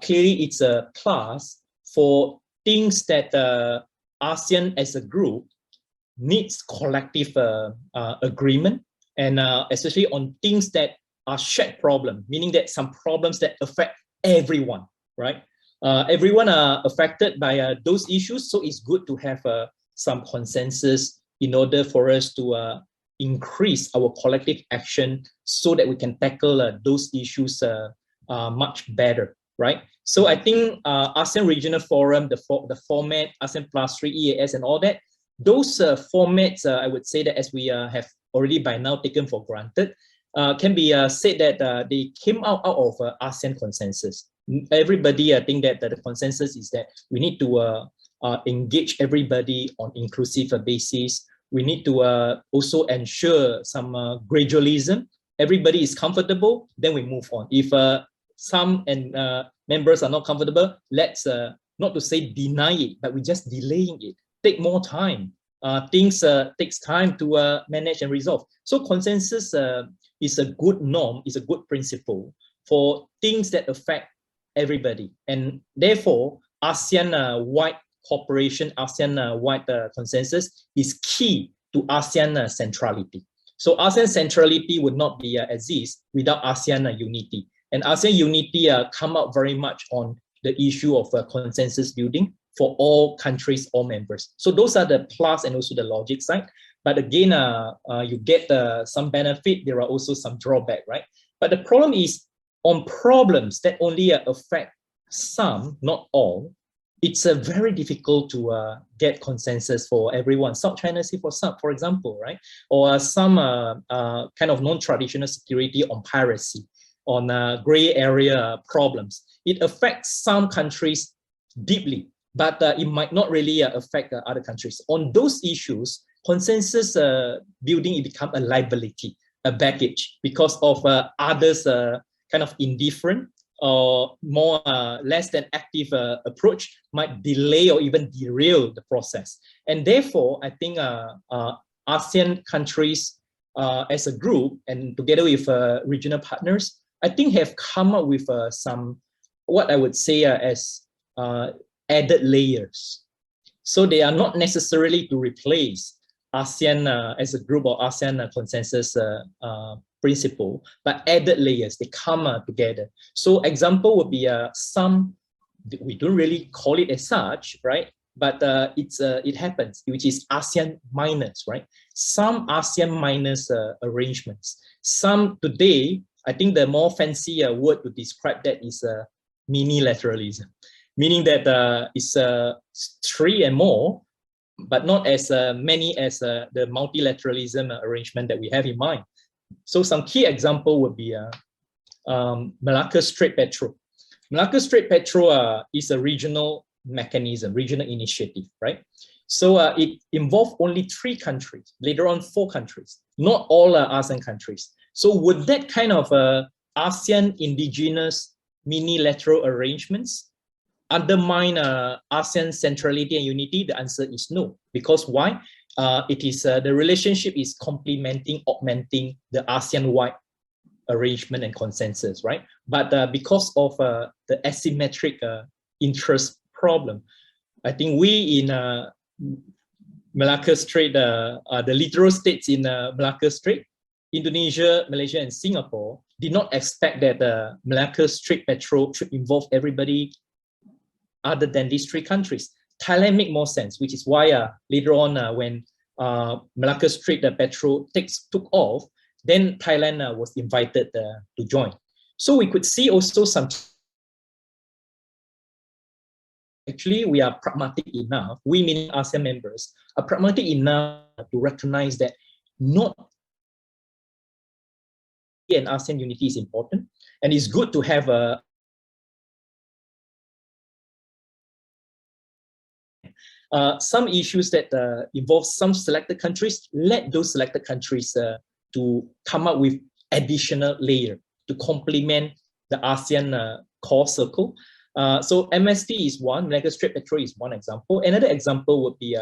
clearly it's a class for things that ASEAN as a group needs collective agreement, and especially on things that are shared problem, meaning that some problems that affect everyone, right? Everyone are affected by those issues, so it's good to have some consensus in order for us to increase our collective action so that we can tackle those issues much better, right? So I think ASEAN Regional Forum, the format, ASEAN +3 EAS and all that, those formats, I would say that as we have already by now taken for granted, can be said that they came out of ASEAN Consensus. Everybody, I think that the consensus is that we need to engage everybody on inclusive basis. We need to also ensure some gradualism. Everybody is comfortable, then we move on. If some members are not comfortable, let's not to say deny it, but we just delaying it. Take more time. Things takes time to manage and resolve. So consensus is a good norm, is a good principle for things that affect everybody, and therefore ASEAN-wide cooperation, ASEAN-wide consensus is key to ASEAN centrality. So ASEAN centrality would not be exist without ASEAN unity, and ASEAN unity come out very much on the issue of consensus building for all countries, all members. So those are the plus and also the logic side. But again, you get some benefit. There are also some drawback, right? But the problem is on problems that only affect some, not all. It's very difficult to get consensus for everyone. South China Sea, for example, right? Or some kind of non-traditional security on piracy, on gray area problems. It affects some countries deeply, but it might not really affect other countries. On those issues, consensus building, it become a liability, a baggage, because of others kind of indifferent or more less than active approach might delay or even derail the process. And therefore, I think ASEAN countries as a group and together with regional partners, I think have come up with some, what I would say as added layers. So they are not necessarily to replace ASEAN as a group or ASEAN consensus principle, but added layers, they come together. So example would be some, we don't really call it as such, right? But it happens, which is ASEAN minus, right? Some ASEAN minus arrangements. Some today, I think the more fancy word to describe that is mini-lateralism, meaning that it's 3 and more, but not as many as the multilateralism arrangement that we have in mind. So some key example would be Malacca Strait Petro. Malacca Strait Petro is a regional mechanism, regional initiative, right? So it involved only 3 countries, later on 4 countries, not all ASEAN countries. So would that kind of ASEAN indigenous mini-lateral arrangements undermine ASEAN centrality and unity? The answer is no. Because why? It is the relationship is complementing, augmenting the ASEAN-wide arrangement and consensus, right? But because of the asymmetric interest problem, I think we in Malacca Strait, the littoral states in Malacca Strait, Indonesia, Malaysia, and Singapore did not expect that the Malacca Strait Patrol should involve everybody other than these three countries. Thailand make more sense, which is why later on when Malacca Strait Patrol took off, then Thailand was invited to join. So we could see also some. Actually, we are pragmatic enough, we meaning ASEAN members, are pragmatic enough to recognize that not and ASEAN unity is important, and it's good to have some issues that involve some selected countries. Let those selected countries to come up with additional layer to complement the ASEAN core circle. So MST is one, Malacca Strait Patrol is one example. Another example would be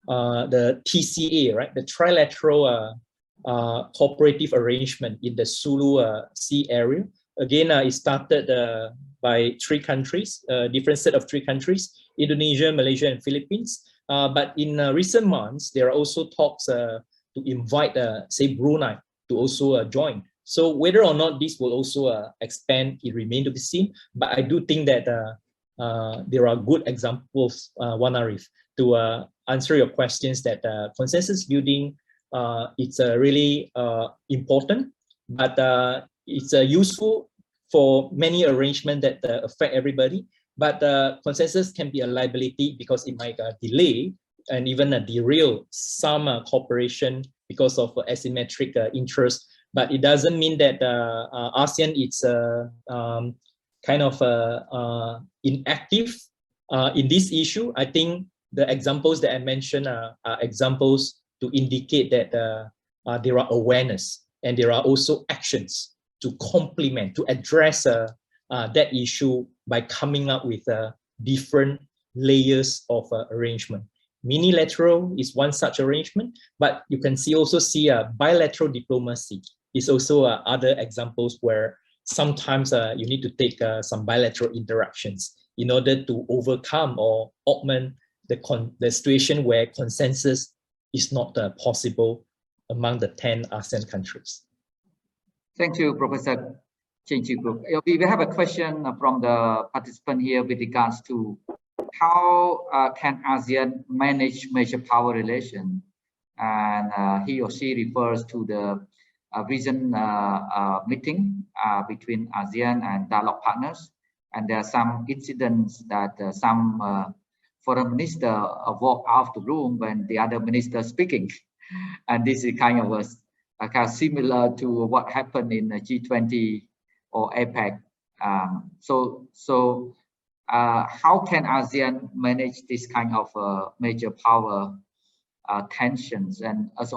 the TCA, right? The trilateral cooperative arrangement in the Sulu Sea area. Again, it started by three countries, different set of three countries, Indonesia, Malaysia, and Philippines. But in recent months, there are also talks to invite, say, Brunei to also join. So whether or not this will also expand, it remains to be seen. But I do think that there are good examples, Vannarith, to answer your questions that consensus building, it's really important, but it's useful for many arrangements that affect everybody. But consensus can be a liability because it might delay and even derail some cooperation because of asymmetric interest. But it doesn't mean that ASEAN is kind of inactive in this issue. I think the examples that I mentioned are examples to indicate that there are awareness and there are also actions to complement, to address that issue by coming up with different layers of arrangement. Minilateral is one such arrangement, but you can also see bilateral diplomacy is also other examples where sometimes you need to take some bilateral interactions in order to overcome or augment the situation where consensus is not possible among the 10 ASEAN countries. Thank you, Professor Cheng-Chwee. We have a question from the participant here with regards to how can ASEAN manage major power relation, and he or she refers to the recent meeting between ASEAN and dialogue partners, and there are some incidents that some foreign minister walk out the room when the other minister speaking, and this is kind of similar to what happened in G20 or APEC. So how can ASEAN manage this kind of major power tensions? And as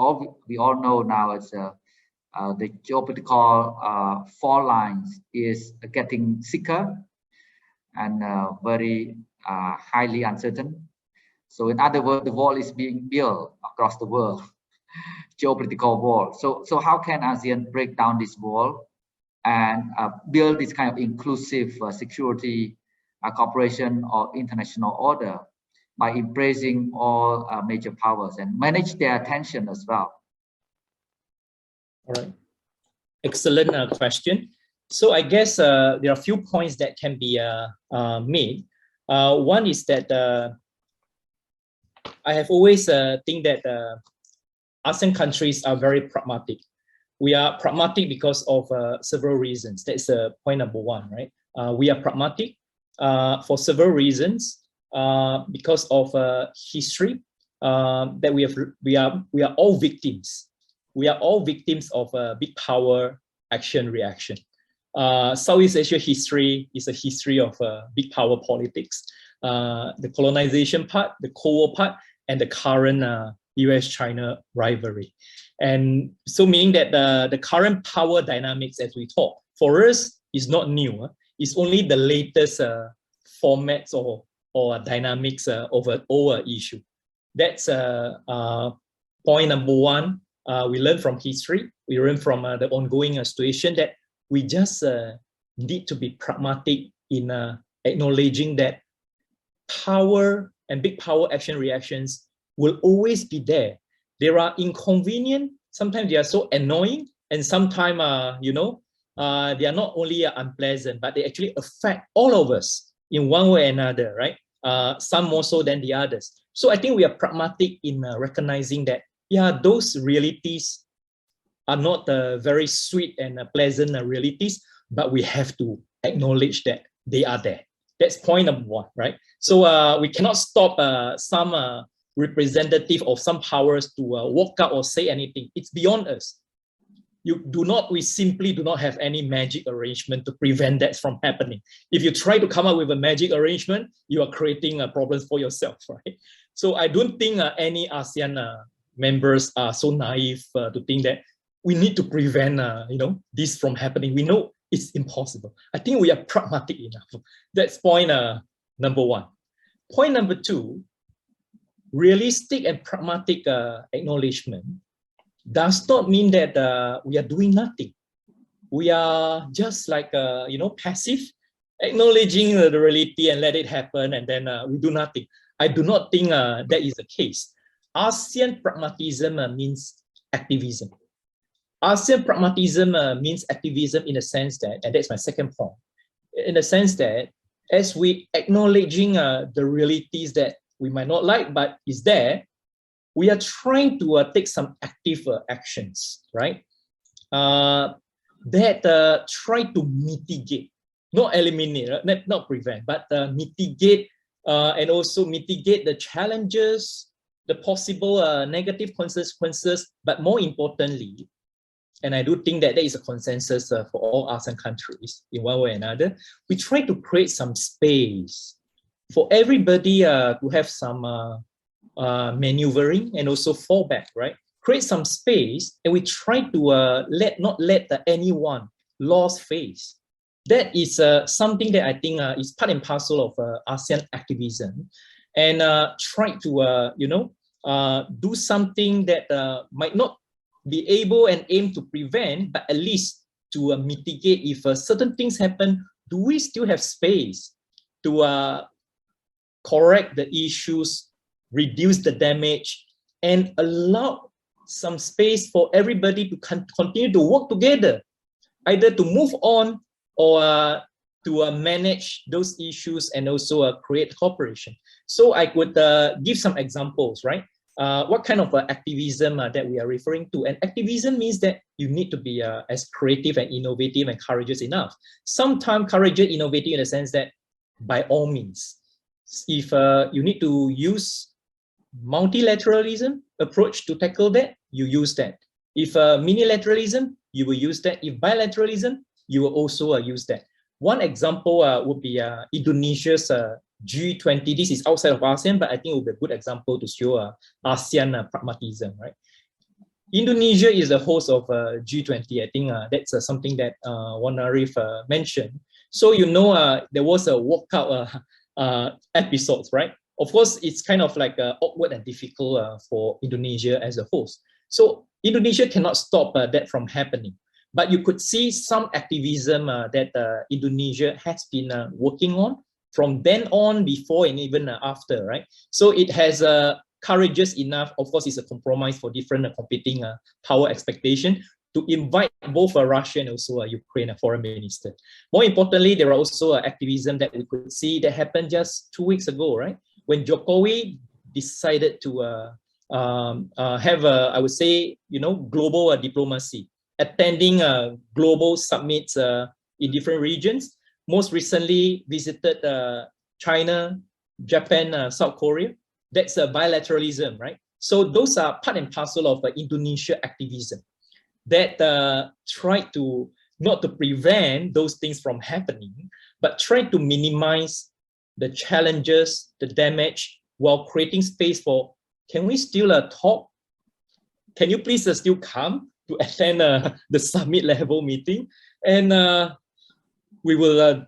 we all know now, it's the geopolitical fault lines is getting thicker and very highly uncertain. So in other words, the wall is being built across the world, geopolitical wall. So how can ASEAN break down this wall and build this kind of inclusive security cooperation or international order by embracing all major powers and manage their attention as well? All right, excellent question. So I guess there are a few points that can be made. One is that I have always think that ASEAN countries are very pragmatic. We are pragmatic because of several reasons. That's point number one, right? We are pragmatic for several reasons because of history that we are all victims. We are all victims of big power action reaction. Southeast Asia history is a history of big power politics, the colonization part, the Cold War part, and the current US-China rivalry. And so meaning that the current power dynamics as we talk, for us, is not new. It's only the latest formats or dynamics of an older issue. That's point number one. We learn from history. We learn from the ongoing situation that we just need to be pragmatic in acknowledging that power and big power action reactions will always be there. There are inconvenient, sometimes they are so annoying, and sometimes, they are not only unpleasant, but they actually affect all of us in one way or another, right? Some more so than the others. So I think we are pragmatic in recognizing that, yeah, those realities are not very sweet and pleasant realities, but we have to acknowledge that they are there. That's point number one, right? So we cannot stop some representative of some powers to walk out or say anything. It's beyond us. We simply do not have any magic arrangement to prevent that from happening. If you try to come up with a magic arrangement, you are creating problems for yourself, right? So I don't think any ASEAN members are so naive to think that we need to prevent this from happening. We know it's impossible. I think we are pragmatic enough. That's point number one. Point number two, realistic and pragmatic acknowledgement does not mean that we are doing nothing. We are just like, passive, acknowledging the reality and let it happen, and then we do nothing. I do not think that is the case. ASEAN pragmatism means activism. ASEAN pragmatism means activism in the sense that, and that's my second point, in the sense that as we acknowledging the realities that we might not like, but is there, we are trying to take some active actions, right? That try to mitigate, not eliminate, not prevent, but mitigate and also mitigate the challenges, the possible negative consequences, but more importantly, and I do think that there is a consensus for all ASEAN countries in one way or another, we try to create some space for everybody to have some maneuvering and also fallback, right? Create some space, and we try to not let anyone lose face. That is something that I think is part and parcel of ASEAN activism, and try to do something that might not be able and aim to prevent, but at least to mitigate. If certain things happen, do we still have space to correct the issues, reduce the damage, and allow some space for everybody to continue to work together, either to move on or to manage those issues and also create cooperation. So I could give some examples, right? What kind of activism that we are referring to. And activism means that you need to be as creative and innovative and courageous enough. Sometimes courageous, innovative in the sense that by all means, if you need to use multilateralism approach to tackle that, you use that. If minilateralism, you will use that. If bilateralism, you will also use that. One example would be Indonesia's G20. This is outside of ASEAN, but I think it will be a good example to show ASEAN pragmatism, right? Indonesia is the host of G20. I think that's something that Vannarith mentioned. So, there was a walkout episodes, right? Of course, it's kind of like awkward and difficult for Indonesia as a host. So Indonesia cannot stop that from happening. But you could see some activism that Indonesia has been working on from then on, before, and even after, right? So it has courageous enough, of course, it's a compromise for different competing power expectation, to invite both Russia and also Ukraine foreign minister. More importantly, there are also activism that we could see that happened just 2 weeks ago, right? When Jokowi decided to have, I would say, global diplomacy, attending global summits in different regions. Most recently visited China, Japan, South Korea. That's bilateralism, right? So those are part and parcel of Indonesia activism that try to not to prevent those things from happening, but try to minimize the challenges, the damage, while creating space for, can we still talk? Can you please still come to attend the summit level meeting? And we will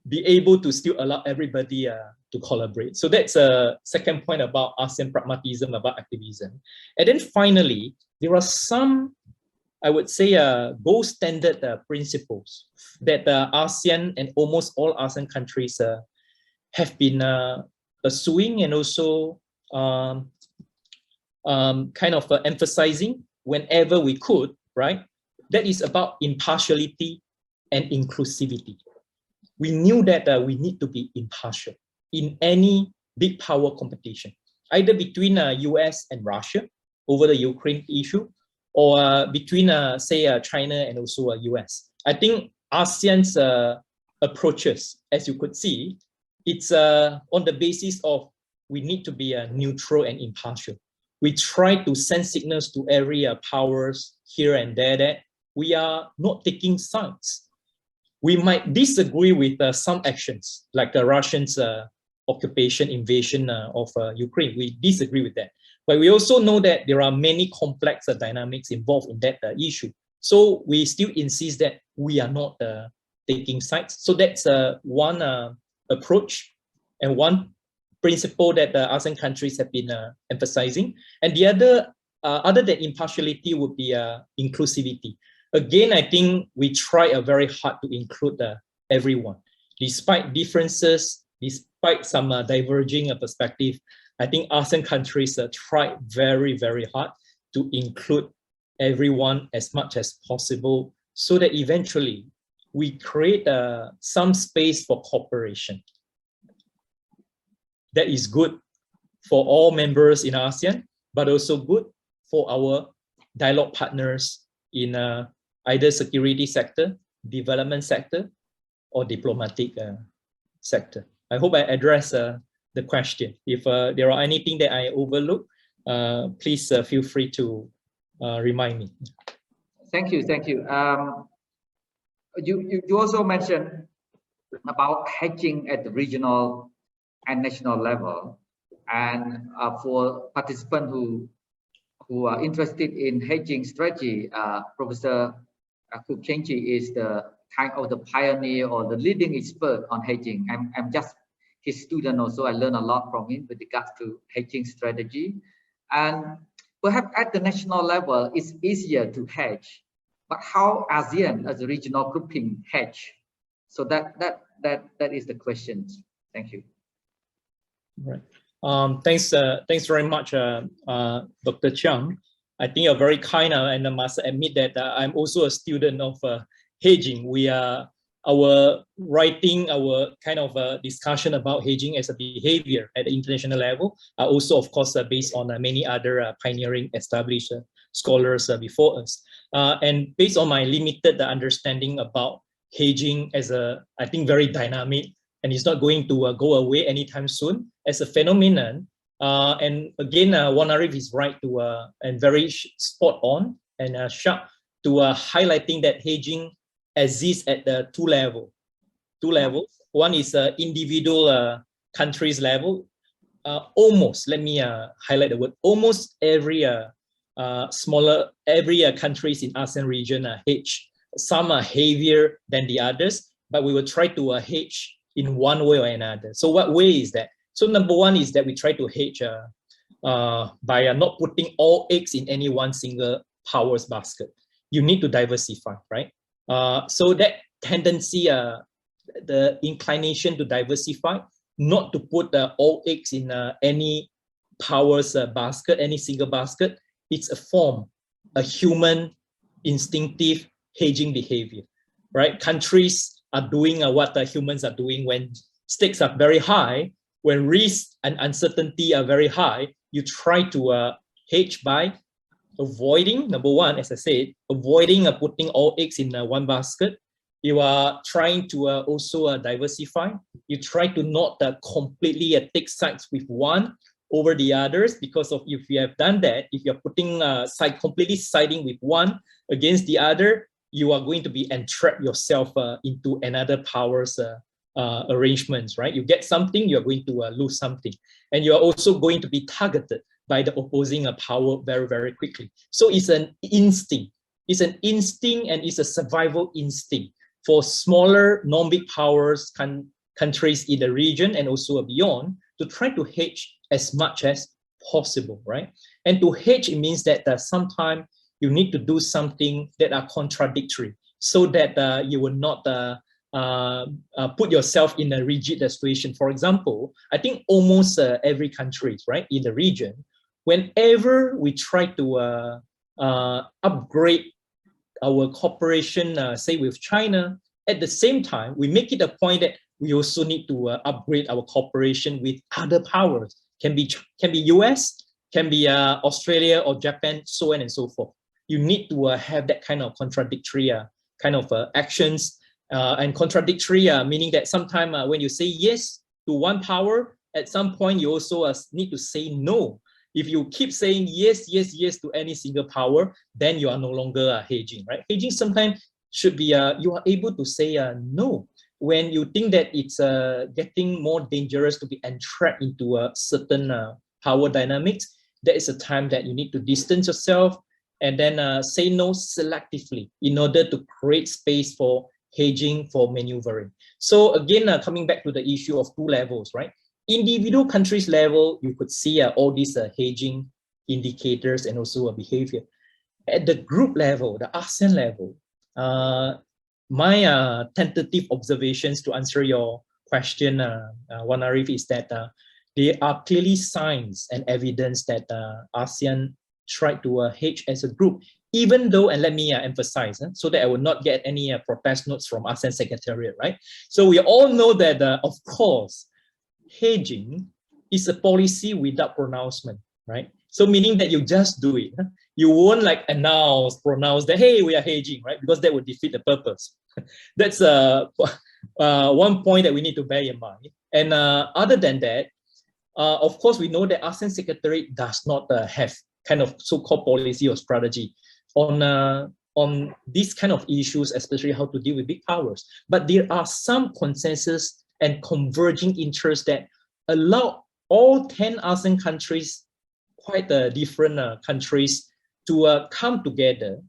be able to still allow everybody to collaborate. So that's a second point about ASEAN pragmatism, about activism. And then finally, there are some, I would say, gold standard principles that ASEAN and almost all ASEAN countries have been pursuing and also kind of emphasizing whenever we could, right? that is about impartiality and inclusivity. We knew that we need to be impartial in any big power competition, either between US and Russia over the Ukraine issue, or between, say, China and also US. I think ASEAN's approaches, as you could see, it's on the basis of we need to be neutral and impartial. We try to send signals to every powers here and there that we are not taking sides. We might disagree with some actions, like the Russians' occupation, invasion of Ukraine. We disagree with that. But we also know that there are many complex dynamics involved in that issue. So we still insist that we are not taking sides. So that's one approach and one principle that the ASEAN countries have been emphasizing. And the other than impartiality would be inclusivity. Again, I think we try very hard to include everyone. Despite differences, despite some diverging perspective, I think ASEAN countries try very, very hard to include everyone as much as possible so that eventually we create some space for cooperation. That is good for all members in ASEAN, but also good for our dialogue partners in either security sector, development sector, or diplomatic sector. I hope I address the question. If there are anything that I overlook, please feel free to remind me. Thank you, thank you. You also mentioned about hedging at the regional and national level, and for participants who are interested in hedging strategy, Professor Cheng-Chwee is the kind of the pioneer or the leading expert on hedging. I'm just his student also. I learned a lot from him with regards to hedging strategy. And perhaps at the national level, it's easier to hedge. But how ASEAN as a regional grouping hedge? So that is the question. Thank you. Right. Thanks very much, Dr. Chheang. I think you're very kind, and I must admit that I'm also a student of hedging. We are our kind of discussion about hedging as a behavior at the international level are also, of course, based on many other pioneering established scholars before us. And based on my limited understanding about hedging as I think, very dynamic, and it's not going to go away anytime soon as a phenomenon. And again, Vannarith is right to and very spot on and sharp to highlighting that hedging exists at the two levels. One is individual countries level. Almost, let me highlight the word, almost every countries in ASEAN region hedge. Some are heavier than the others, but we will try to hedge in one way or another. So what way is that? So number one is that we try to hedge by not putting all eggs in any one single powers basket. You need to diversify, right? So that tendency, the inclination to diversify, not to put all eggs in any powers basket, any single basket, it's a form, a human instinctive hedging behavior, right? Countries are doing what the humans are doing when stakes are very high, when risk and uncertainty are very high. You try to hedge by avoiding, number one, as I said, avoiding putting all eggs in one basket. You are trying to also diversify. You try to not completely take sides with one over the others, because of if you have done that, if you're putting completely siding with one against the other, you are going to be entrapped yourself into another power's arrangements, right? You get something, you're going to lose something. And you are also going to be targeted by the opposing power very, very quickly. So it's an instinct. It's an instinct, and it's a survival instinct for smaller non-big powers countries in the region and also beyond to try to hedge as much as possible, right? And to hedge, it means that sometimes you need to do something that are contradictory so that you will not put yourself in a rigid situation. For example, I think almost every country, right, in the region, whenever we try to upgrade our cooperation, say with China, at the same time, we make it a point that we also need to upgrade our cooperation with other powers. Can be US, can be Australia or Japan, so on and so forth. You need to have that kind of contradictory kind of actions, and contradictory meaning that sometimes when you say yes to one power, at some point you also need to say no. If you keep saying yes, yes, yes to any single power, then you are no longer hedging, right? Hedging sometimes should be you are able to say no when you think that it's getting more dangerous to be entrapped into a certain power dynamics. That is a time that you need to distance yourself and then say no selectively in order to create space for hedging, for maneuvering. So again, coming back to the issue of two levels, right? Individual countries level, you could see all these hedging indicators and also behavior. At the group level, the ASEAN level, my tentative observations to answer your question, Vannarith, is that there are clearly signs and evidence that ASEAN tried to hedge as a group, even though, and let me emphasize, so that I will not get any protest notes from ASEAN Secretariat, right? So we all know that, of course, hedging is a policy without pronouncement, right? So meaning that you just do it. You won't like pronounce that, hey, we are hedging, right? Because that would defeat the purpose. That's one point that we need to bear in mind. And other than that, of course, we know that ASEAN Secretariat does not have kind of so-called policy or strategy on these kind of issues, especially how to deal with big powers. But there are some consensus and converging interests that allow all 10 ASEAN countries, quite different countries, to come together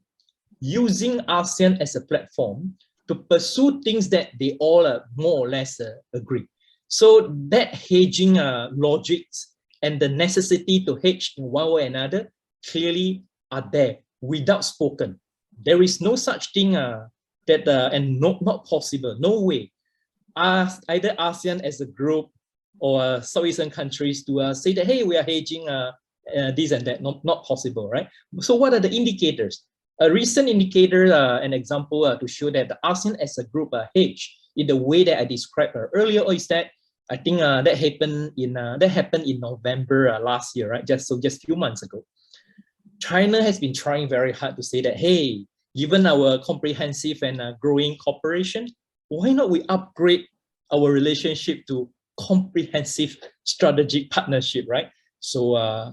using ASEAN as a platform to pursue things that they all more or less agree. So that hedging logics and the necessity to hedge in one way or another clearly are there without spoken. There is no such thing that and not possible, no way. Either ASEAN as a group or Southeastern countries to say that, hey, we are hedging this and that, not possible, right? So what are the indicators? A recent indicator, an example to show that the ASEAN as a group hedge in the way that I described earlier is that I think that happened in November last year, right? Just a few months ago. China has been trying very hard to say that, hey, given our comprehensive and growing cooperation, why not we upgrade our relationship to comprehensive strategic partnership, right? So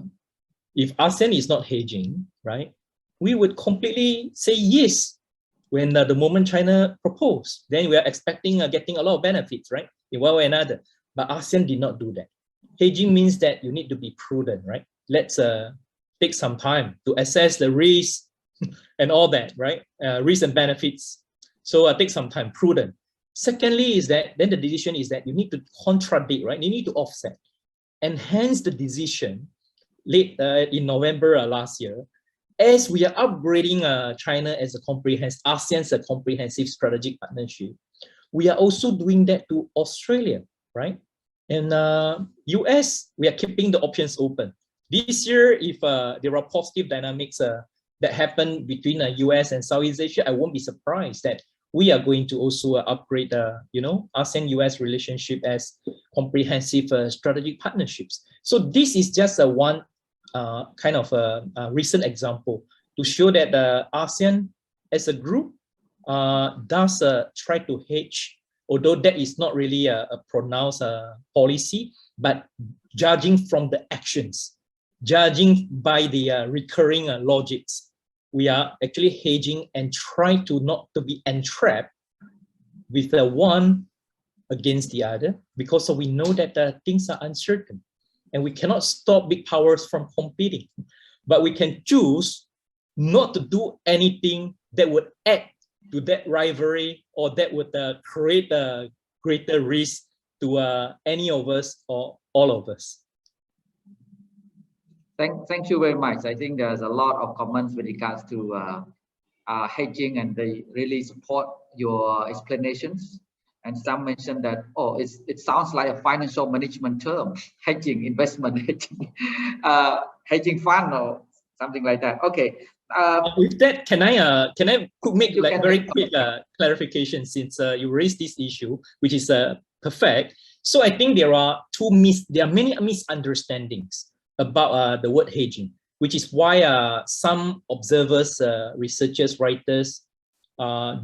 if ASEAN is not hedging, right, we would completely say yes when the moment China proposed. Then we are expecting getting a lot of benefits, right, in one way or another. But ASEAN did not do that. Hedging means that you need to be prudent, right? Let's take some time to assess the risk and all that, right? Risk and benefits. So take some time, prudent. Secondly is that then the decision is that you need to contradict, right? You need to offset. And hence the decision late in November last year, as we are upgrading China as a ASEAN's a comprehensive strategic partnership, we are also doing that to Australia, right? And US, we are keeping the options open. This year, if there are positive dynamics that happen between US and Southeast Asia, I won't be surprised that we are going to also upgrade ASEAN-US relationship as comprehensive strategic partnerships. So this is just one kind of a recent example to show that ASEAN as a group does try to hedge, although that is not really a pronounced policy, but judging from the actions, judging by the recurring logics, we are actually hedging and try to not to be entrapped with the one against the other, because we know that things are uncertain and we cannot stop big powers from competing, but we can choose not to do anything that would add to that rivalry or that would create a greater risk to any of us or all of us. Thank you very much. I think there's a lot of comments with regards to hedging, and they really support your explanations. And some mentioned that, oh, it sounds like a financial management term, hedging, investment hedging, hedging fund or something like that. Okay, With that, can I make like very quick clarification since you raised this issue, which is perfect. So I think there are many misunderstandings about the word hedging, which is why some observers, researchers, writers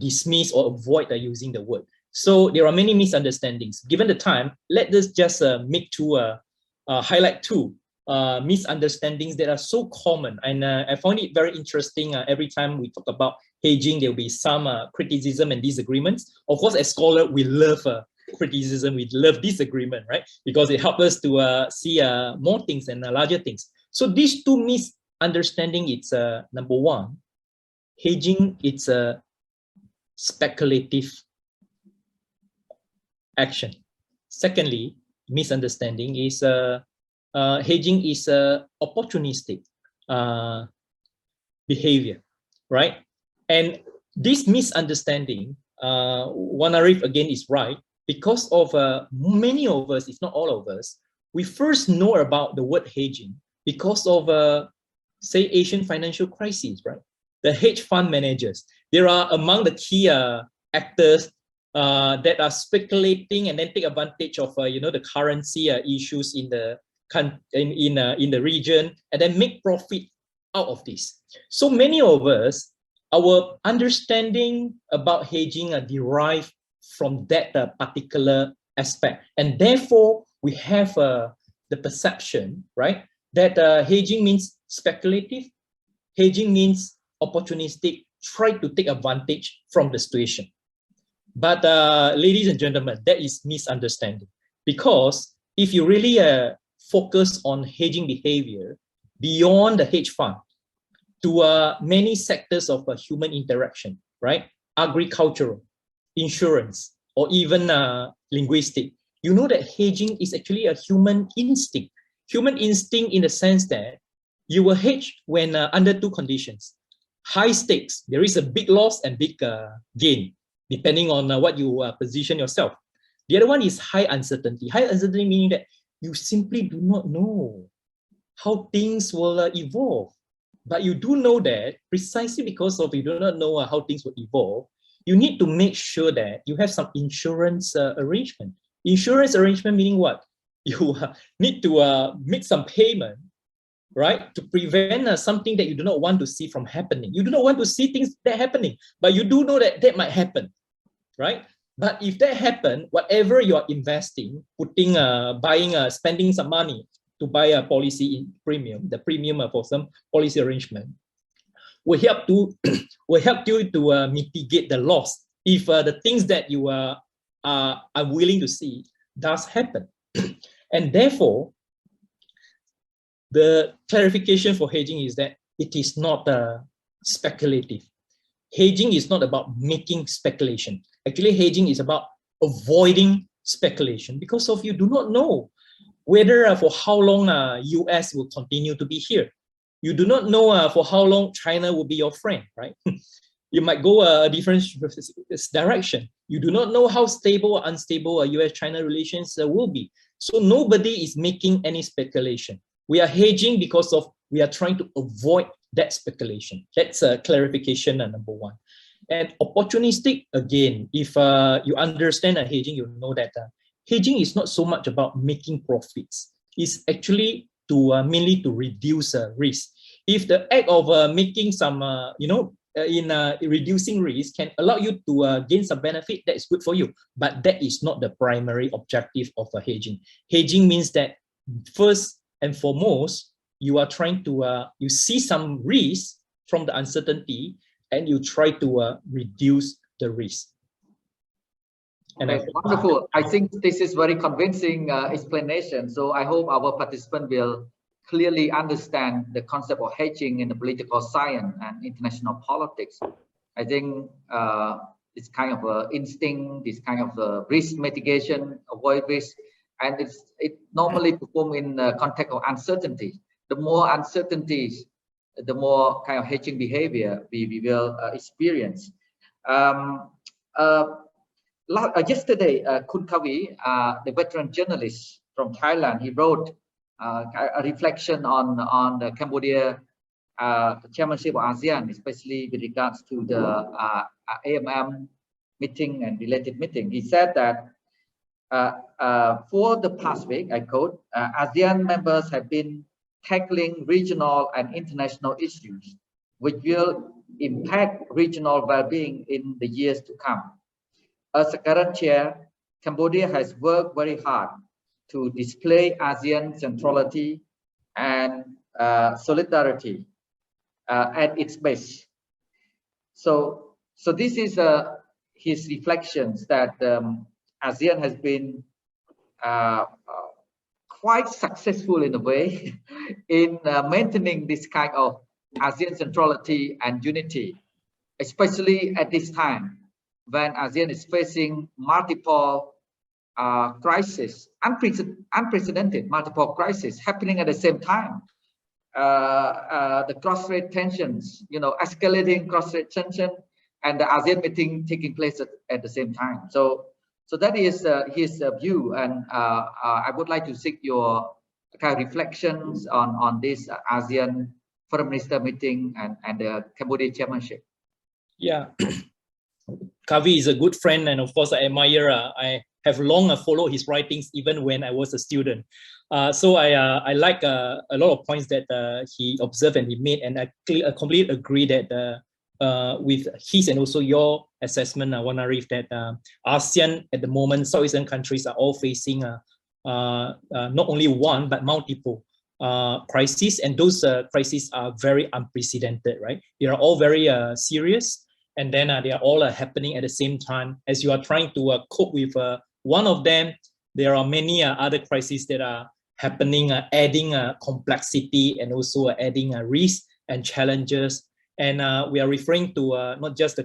dismiss or avoid using the word. So there are many misunderstandings. Given the time, let us just highlight two misunderstandings that are so common. And I found it very interesting. Every time we talk about hedging, there will be some criticism and disagreements. Of course, as scholars, we love criticism, we love disagreement, right? Because it helps us to see more things and larger things. So these two misunderstandings, it's number one, hedging, it's a speculative action. Secondly, misunderstanding is hedging is a opportunistic behavior, right? And this misunderstanding, Vannarith again is right, because of many of us, if not all of us, we first know about the word hedging because of, say, Asian financial crisis, right? The hedge fund managers, they are among the key actors that are speculating and then take advantage of, the currency issues in the in the region, and then make profit out of this. So many of us, our understanding about hedging are derived from that particular aspect, and therefore we have the perception, right, that hedging means speculative, hedging means opportunistic, try to take advantage from the situation. But ladies and gentlemen, that is misunderstanding, because if you really focus on hedging behavior beyond the hedge fund to many sectors of human interaction, right? Agricultural, insurance, or even linguistic, you know that hedging is actually a human instinct. Human instinct in the sense that you will hedge when under two conditions. High stakes, there is a big loss and big gain, depending on what you position yourself. The other one is high uncertainty. High uncertainty meaning that you simply do not know how things will evolve. But you do know that precisely because of you do not know how things will evolve, you need to make sure that you have some insurance arrangement. Insurance arrangement meaning what? You need to make some payment, right, to prevent something that you do not want to see from happening. You do not want to see things that happening, but you do know that that might happen, right? But if that happen, whatever you are investing, putting, buying, spending some money to buy a policy in premium, the premium for some policy arrangement, will help you to mitigate the loss if the things that you are willing to see does happen. And therefore, the clarification for hedging is that it is not speculative. Hedging is not about making speculation. Actually, hedging is about avoiding speculation because of you do not know whether for how long US will continue to be here. You do not know for how long China will be your friend, right? You might go a different direction. You do not know how stable or unstable US-China relations will be. So nobody is making any speculation. We are hedging because of we are trying to avoid that speculation. That's a clarification number one. And opportunistic, again, if you understand hedging, you know that hedging is not so much about making profits. It's actually to mainly to reduce risk. If the act of making some, reducing risk can allow you to gain some benefit, that is good for you. But that is not the primary objective of hedging. Hedging means that first and foremost, you are trying to, you see some risk from the uncertainty and you try to reduce the risk. And okay, wonderful. I think this is very convincing explanation. So I hope our participant will clearly understand the concept of hedging in the political science and international politics. I think this kind of instinct, this kind of risk mitigation, avoid risk, and it normally performed in the context of uncertainty. The more uncertainties, the more kind of hedging behavior we will experience. Yesterday, Cheng-Chwee, the veteran journalist from Thailand, he wrote a reflection on the Cambodia the chairmanship of ASEAN, especially with regards to the AMM meeting and related meeting. He said that for the past week, I quote, ASEAN members have been tackling regional and international issues which will impact regional well-being in the years to come. As the current chair, Cambodia has worked very hard to display ASEAN centrality and solidarity at its base. So this is his reflections that ASEAN has been quite successful in a way in maintaining this kind of ASEAN centrality and unity, especially at this time when ASEAN is facing multiple crises, unprecedented multiple crises happening at the same time. The cross-strait tensions, escalating cross-strait tension, and the ASEAN meeting taking place at the same time. So that is his view, and I would like to seek your kind of reflections on this ASEAN Foreign Minister meeting and the Cambodia chairmanship. Yeah, Kavi is a good friend, and of course I admire. I have long followed his writings even when I was a student. So I like a lot of points that he observed and he made, and I completely agree that with his and also your assessment, Vannarith, that ASEAN at the moment, Southeastern countries are all facing not only one but multiple crises, and those crises are very unprecedented, right? They are all very serious, and then they are all happening at the same time. As you are trying to cope with one of them, there are many other crises that are happening, adding complexity and also adding risk and challenges. And we are referring to not just the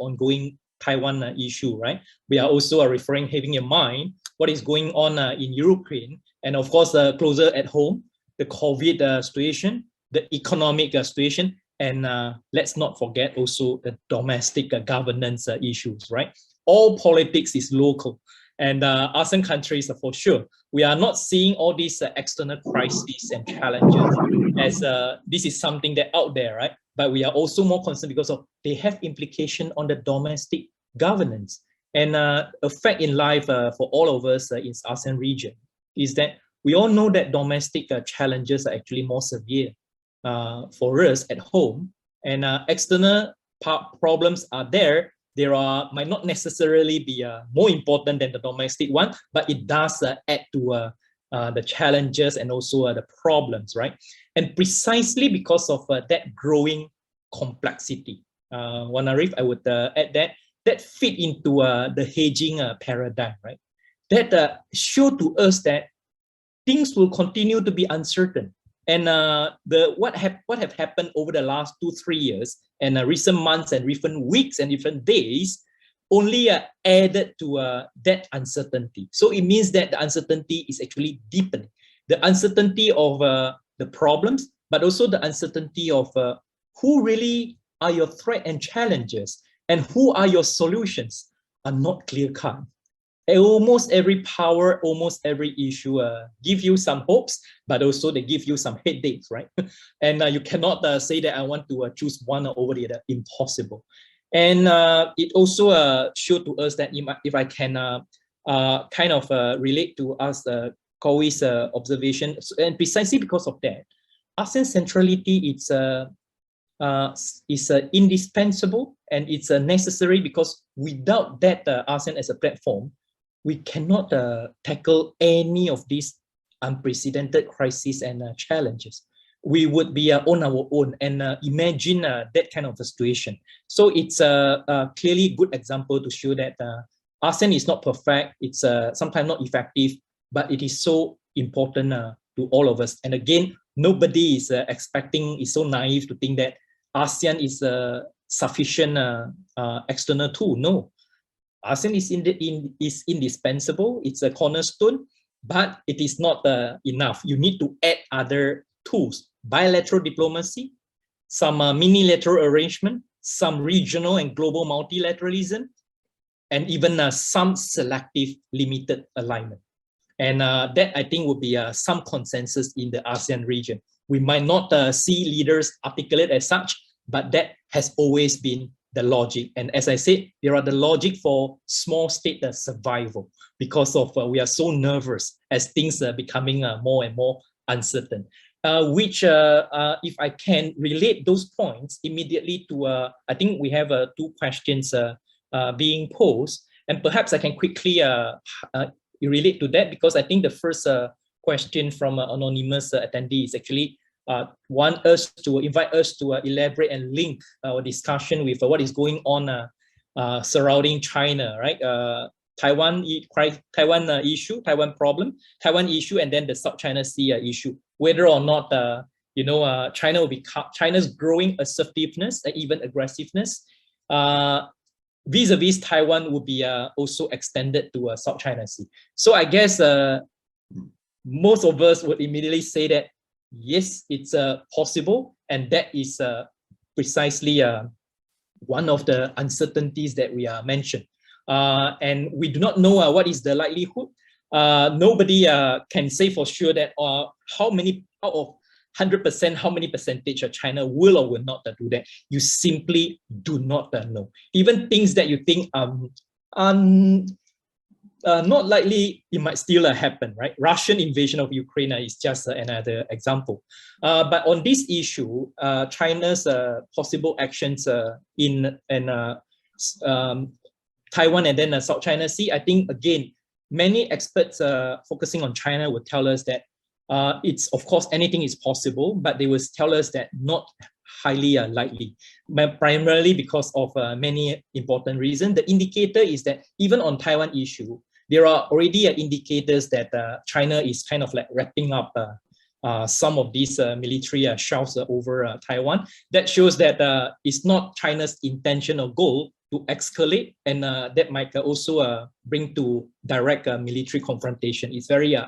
ongoing Taiwan issue, right? We are also having in mind what is going on in Ukraine, and of course, closer at home, the COVID situation, the economic situation, and let's not forget also the domestic governance issues, right? All politics is local, and ASEAN countries for sure. We are not seeing all these external crises and challenges as this is something that out there, right? But we are also more concerned because of they have implication on the domestic governance. And a fact in life for all of us in ASEAN region is that we all know that domestic challenges are actually more severe for us at home, and external problems are there. There might not necessarily be more important than the domestic one, but it does add to the challenges and also the problems, right? And precisely because of that growing complexity, Vannarith, I would add that fit into the hedging paradigm, right? That show to us that things will continue to be uncertain. And what have happened over the last 2-3 years and recent months and recent weeks and different days only added to that uncertainty. So it means that the uncertainty is actually deepening. The uncertainty of the problems, but also the uncertainty of who really are your threat and challenges and who are your solutions are not clear-cut. Almost every power, almost every issue give you some hopes, but also they give you some headaches, right? And you cannot say that I want to choose one over the other. Impossible. And it also showed to us that if I can kind of relate to us, Kuick's observation, and precisely because of that, ASEAN centrality is indispensable, and it's necessary, because without that ASEAN as a platform, we cannot tackle any of these unprecedented crises and challenges. We would be on our own, and imagine that kind of a situation. So it's a clearly good example to show that ASEAN is not perfect, it's sometimes not effective, but it is so important to all of us. And again, nobody is is so naive to think that ASEAN is a sufficient external tool. No. ASEAN is indispensable, it's a cornerstone, but it is not enough. You need to add other tools, bilateral diplomacy, some minilateral arrangement, some regional and global multilateralism, and even some selective limited alignment. And that, I think, would be some consensus in the ASEAN region. We might not see leaders articulate as such, but that has always been the logic. And as I said, there are the logic for small state survival because of we are so nervous as things are becoming more and more uncertain. Which, if I can relate those points immediately to, I think we have 2 questions being posed, and perhaps I can quickly relate to that, because I think the first question from an anonymous attendee is actually invite us to elaborate and link our discussion with what is going on surrounding China, right? Taiwan issue, Taiwan problem, Taiwan issue, and then the South China Sea issue. Whether or not China will become China's growing assertiveness and even aggressiveness vis-a-vis Taiwan will be also extended to South China Sea. So I guess most of us would immediately say that yes, it's possible, and that is precisely one of the uncertainties that we mentioned. And we do not know what is the likelihood. Nobody can say for sure that how many out of 100%, how many percentage of China will or will not do that. You simply do not know. Even things that you think not likely, it might still happen, right? Russian invasion of Ukraine is just another example. But on this issue, China's possible actions in Taiwan and then South China Sea, I think, again, many experts focusing on China would tell us that it's, of course, anything is possible, but they will tell us that not highly likely, primarily because of many important reasons. The indicator is that even on Taiwan issue, there are already indicators that China is kind of like wrapping up some of these military shells over Taiwan. That shows that it's not China's intention or goal to escalate, and that might also bring to direct military confrontation. It's very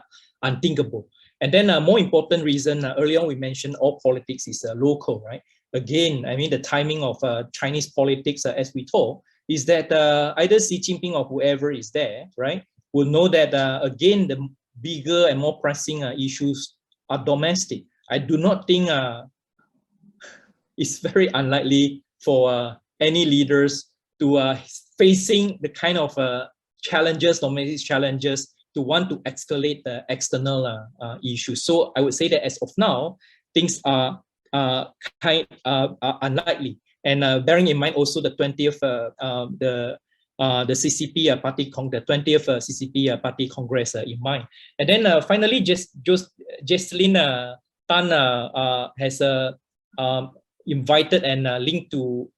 unthinkable. And then a more important reason, earlier on we mentioned all politics is local, right? Again, I mean, the timing of Chinese politics, as we talk, is that either Xi Jinping or whoever is there, right, will know that, again, the bigger and more pressing issues are domestic. I do not think it's very unlikely for any leaders to facing the kind of challenges, domestic challenges, to want to escalate the external issues. So I would say that as of now, things are unlikely. And bearing in mind also the 20th, the CCP party, the 20th CCP party congress in mind. And then finally, Jesslyn Tan has invited and linked to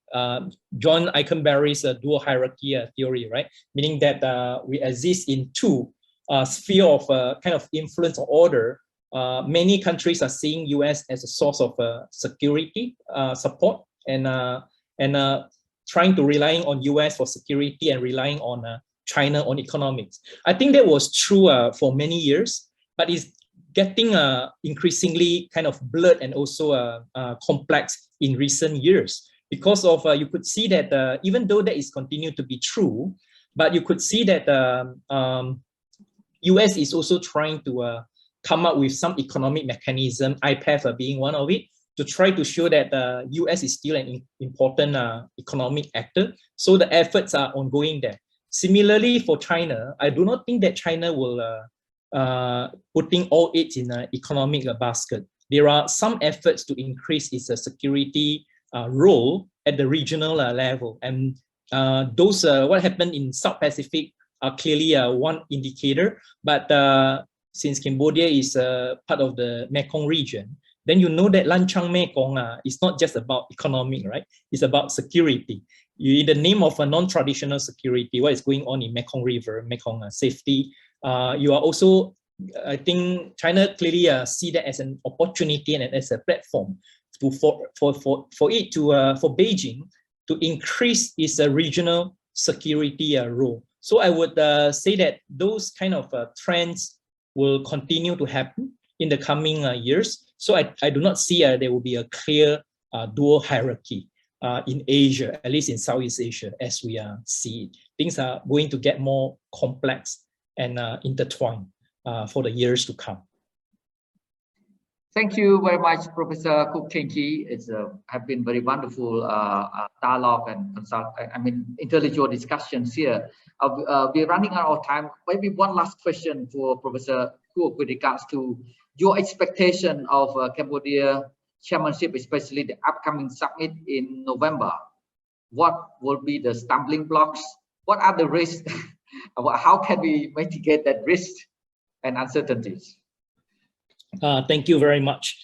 John Eikenberry's dual hierarchy theory, right? Meaning that we exist in 2 sphere of kind of influence or order. Many countries are seeing US as a source of security support, and trying to relying on US for security and relying on China on economics. I think that was true for many years, but it's getting increasingly kind of blurred and also complex in recent years, because of you could see that even though that is continued to be true, but you could see that US is also trying to come up with some economic mechanism, IPEF being one of it, to try to show that the US is still an important economic actor. So the efforts are ongoing there. Similarly for China, I do not think that China will putting all eggs in an economic basket. There are some efforts to increase its security role at the regional level. And those, what happened in South Pacific are clearly one indicator. But since Cambodia is part of the Mekong region, then you know that Lanchang Mekong is not just about economic, right? It's about security. In the name of a non-traditional security, what is going on in Mekong River, Mekong safety, you are also, I think China clearly see that as an opportunity and as a platform for Beijing to increase its regional security role. So I would say that those kind of trends will continue to happen in the coming years. So I do not see there will be a clear dual hierarchy in Asia, at least in Southeast Asia, as we see it. Things are going to get more complex and intertwined for the years to come. Thank you very much, Professor Cheng-Chwee. It's have been very wonderful dialogue and intellectual discussions here. We're running out of time. Maybe one last question for Professor Kuick with regards to your expectation of Cambodia chairmanship, especially the upcoming summit in November. What will be the stumbling blocks? What are the risks? How can we mitigate that risk and uncertainties? Thank you very much.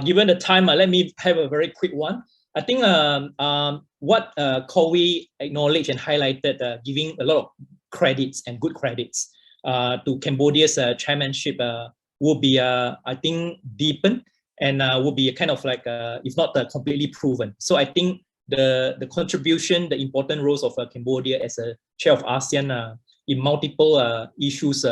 Given the time, let me have a very quick one. I think what Coick acknowledged and highlighted, giving a lot of credits and good credits to Cambodia's chairmanship will be, I think, deepened and will be kind of like, if not completely proven. So I think the contribution, the important roles of Cambodia as a chair of ASEAN in multiple issues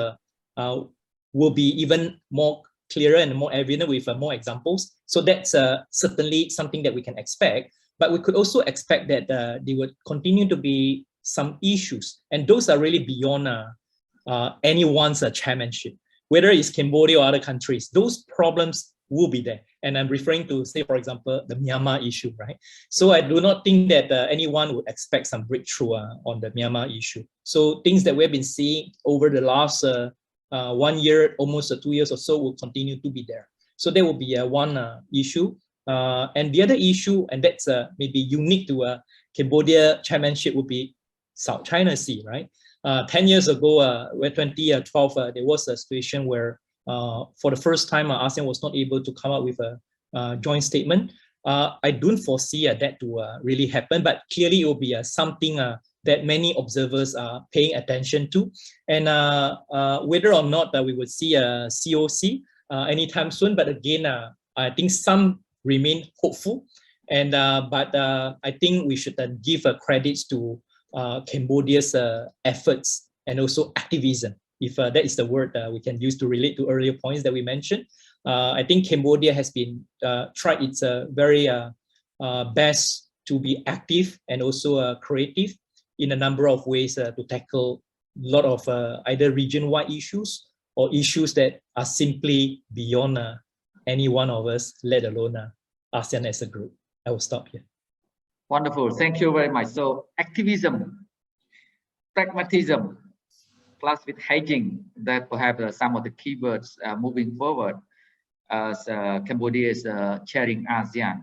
will be even more clearer and more evident with more examples. So that's certainly something that we can expect, but we could also expect that there would continue to be some issues, and those are really beyond anyone's chairmanship, whether it's Cambodia or other countries. Those problems will be there, and I'm referring to, say, for example, the Myanmar issue, right? So I do not think that anyone would expect some breakthrough on the Myanmar issue. So things that we've been seeing over the last 1 year, almost 2 years or so, will continue to be there. So there will be one issue. And the other issue, and that's maybe unique to Cambodia chairmanship, would be South China Sea, right? 10 years ago, where 2012, there was a situation where for the first time, ASEAN was not able to come up with a joint statement. I don't foresee that to really happen, but clearly it will be something that many observers are paying attention to. And whether or not we would see a COC anytime soon, but again, I think some remain hopeful. And but I think we should give credits to Cambodia's efforts and also activism, if that is the word we can use to relate to earlier points that we mentioned. I think Cambodia has been tried its very best to be active and also creative in a number of ways to tackle a lot of either region-wide issues or issues that are simply beyond any one of us, let alone ASEAN as a group. I will stop here. Wonderful. Thank you very much. So activism, pragmatism, plus with hedging, that perhaps some of the keywords moving forward as Cambodia is chairing ASEAN.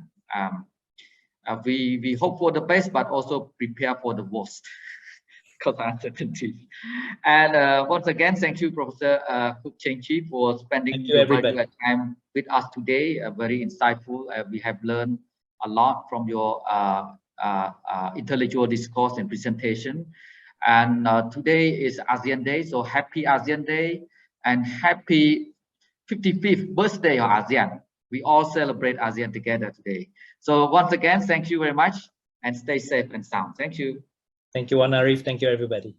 We hope for the best, but also prepare for the worst because of uncertainty. And once again, thank you, Professor Cheng-Chwee, for spending your valuable time with us today. Very insightful. We have learned a lot from your intellectual discourse and presentation. And today is ASEAN Day, so happy ASEAN Day and happy 55th birthday of ASEAN. We all celebrate ASEAN together today. So once again, thank you very much and stay safe and sound. Thank you. Thank you, Vannarith. Thank you, everybody.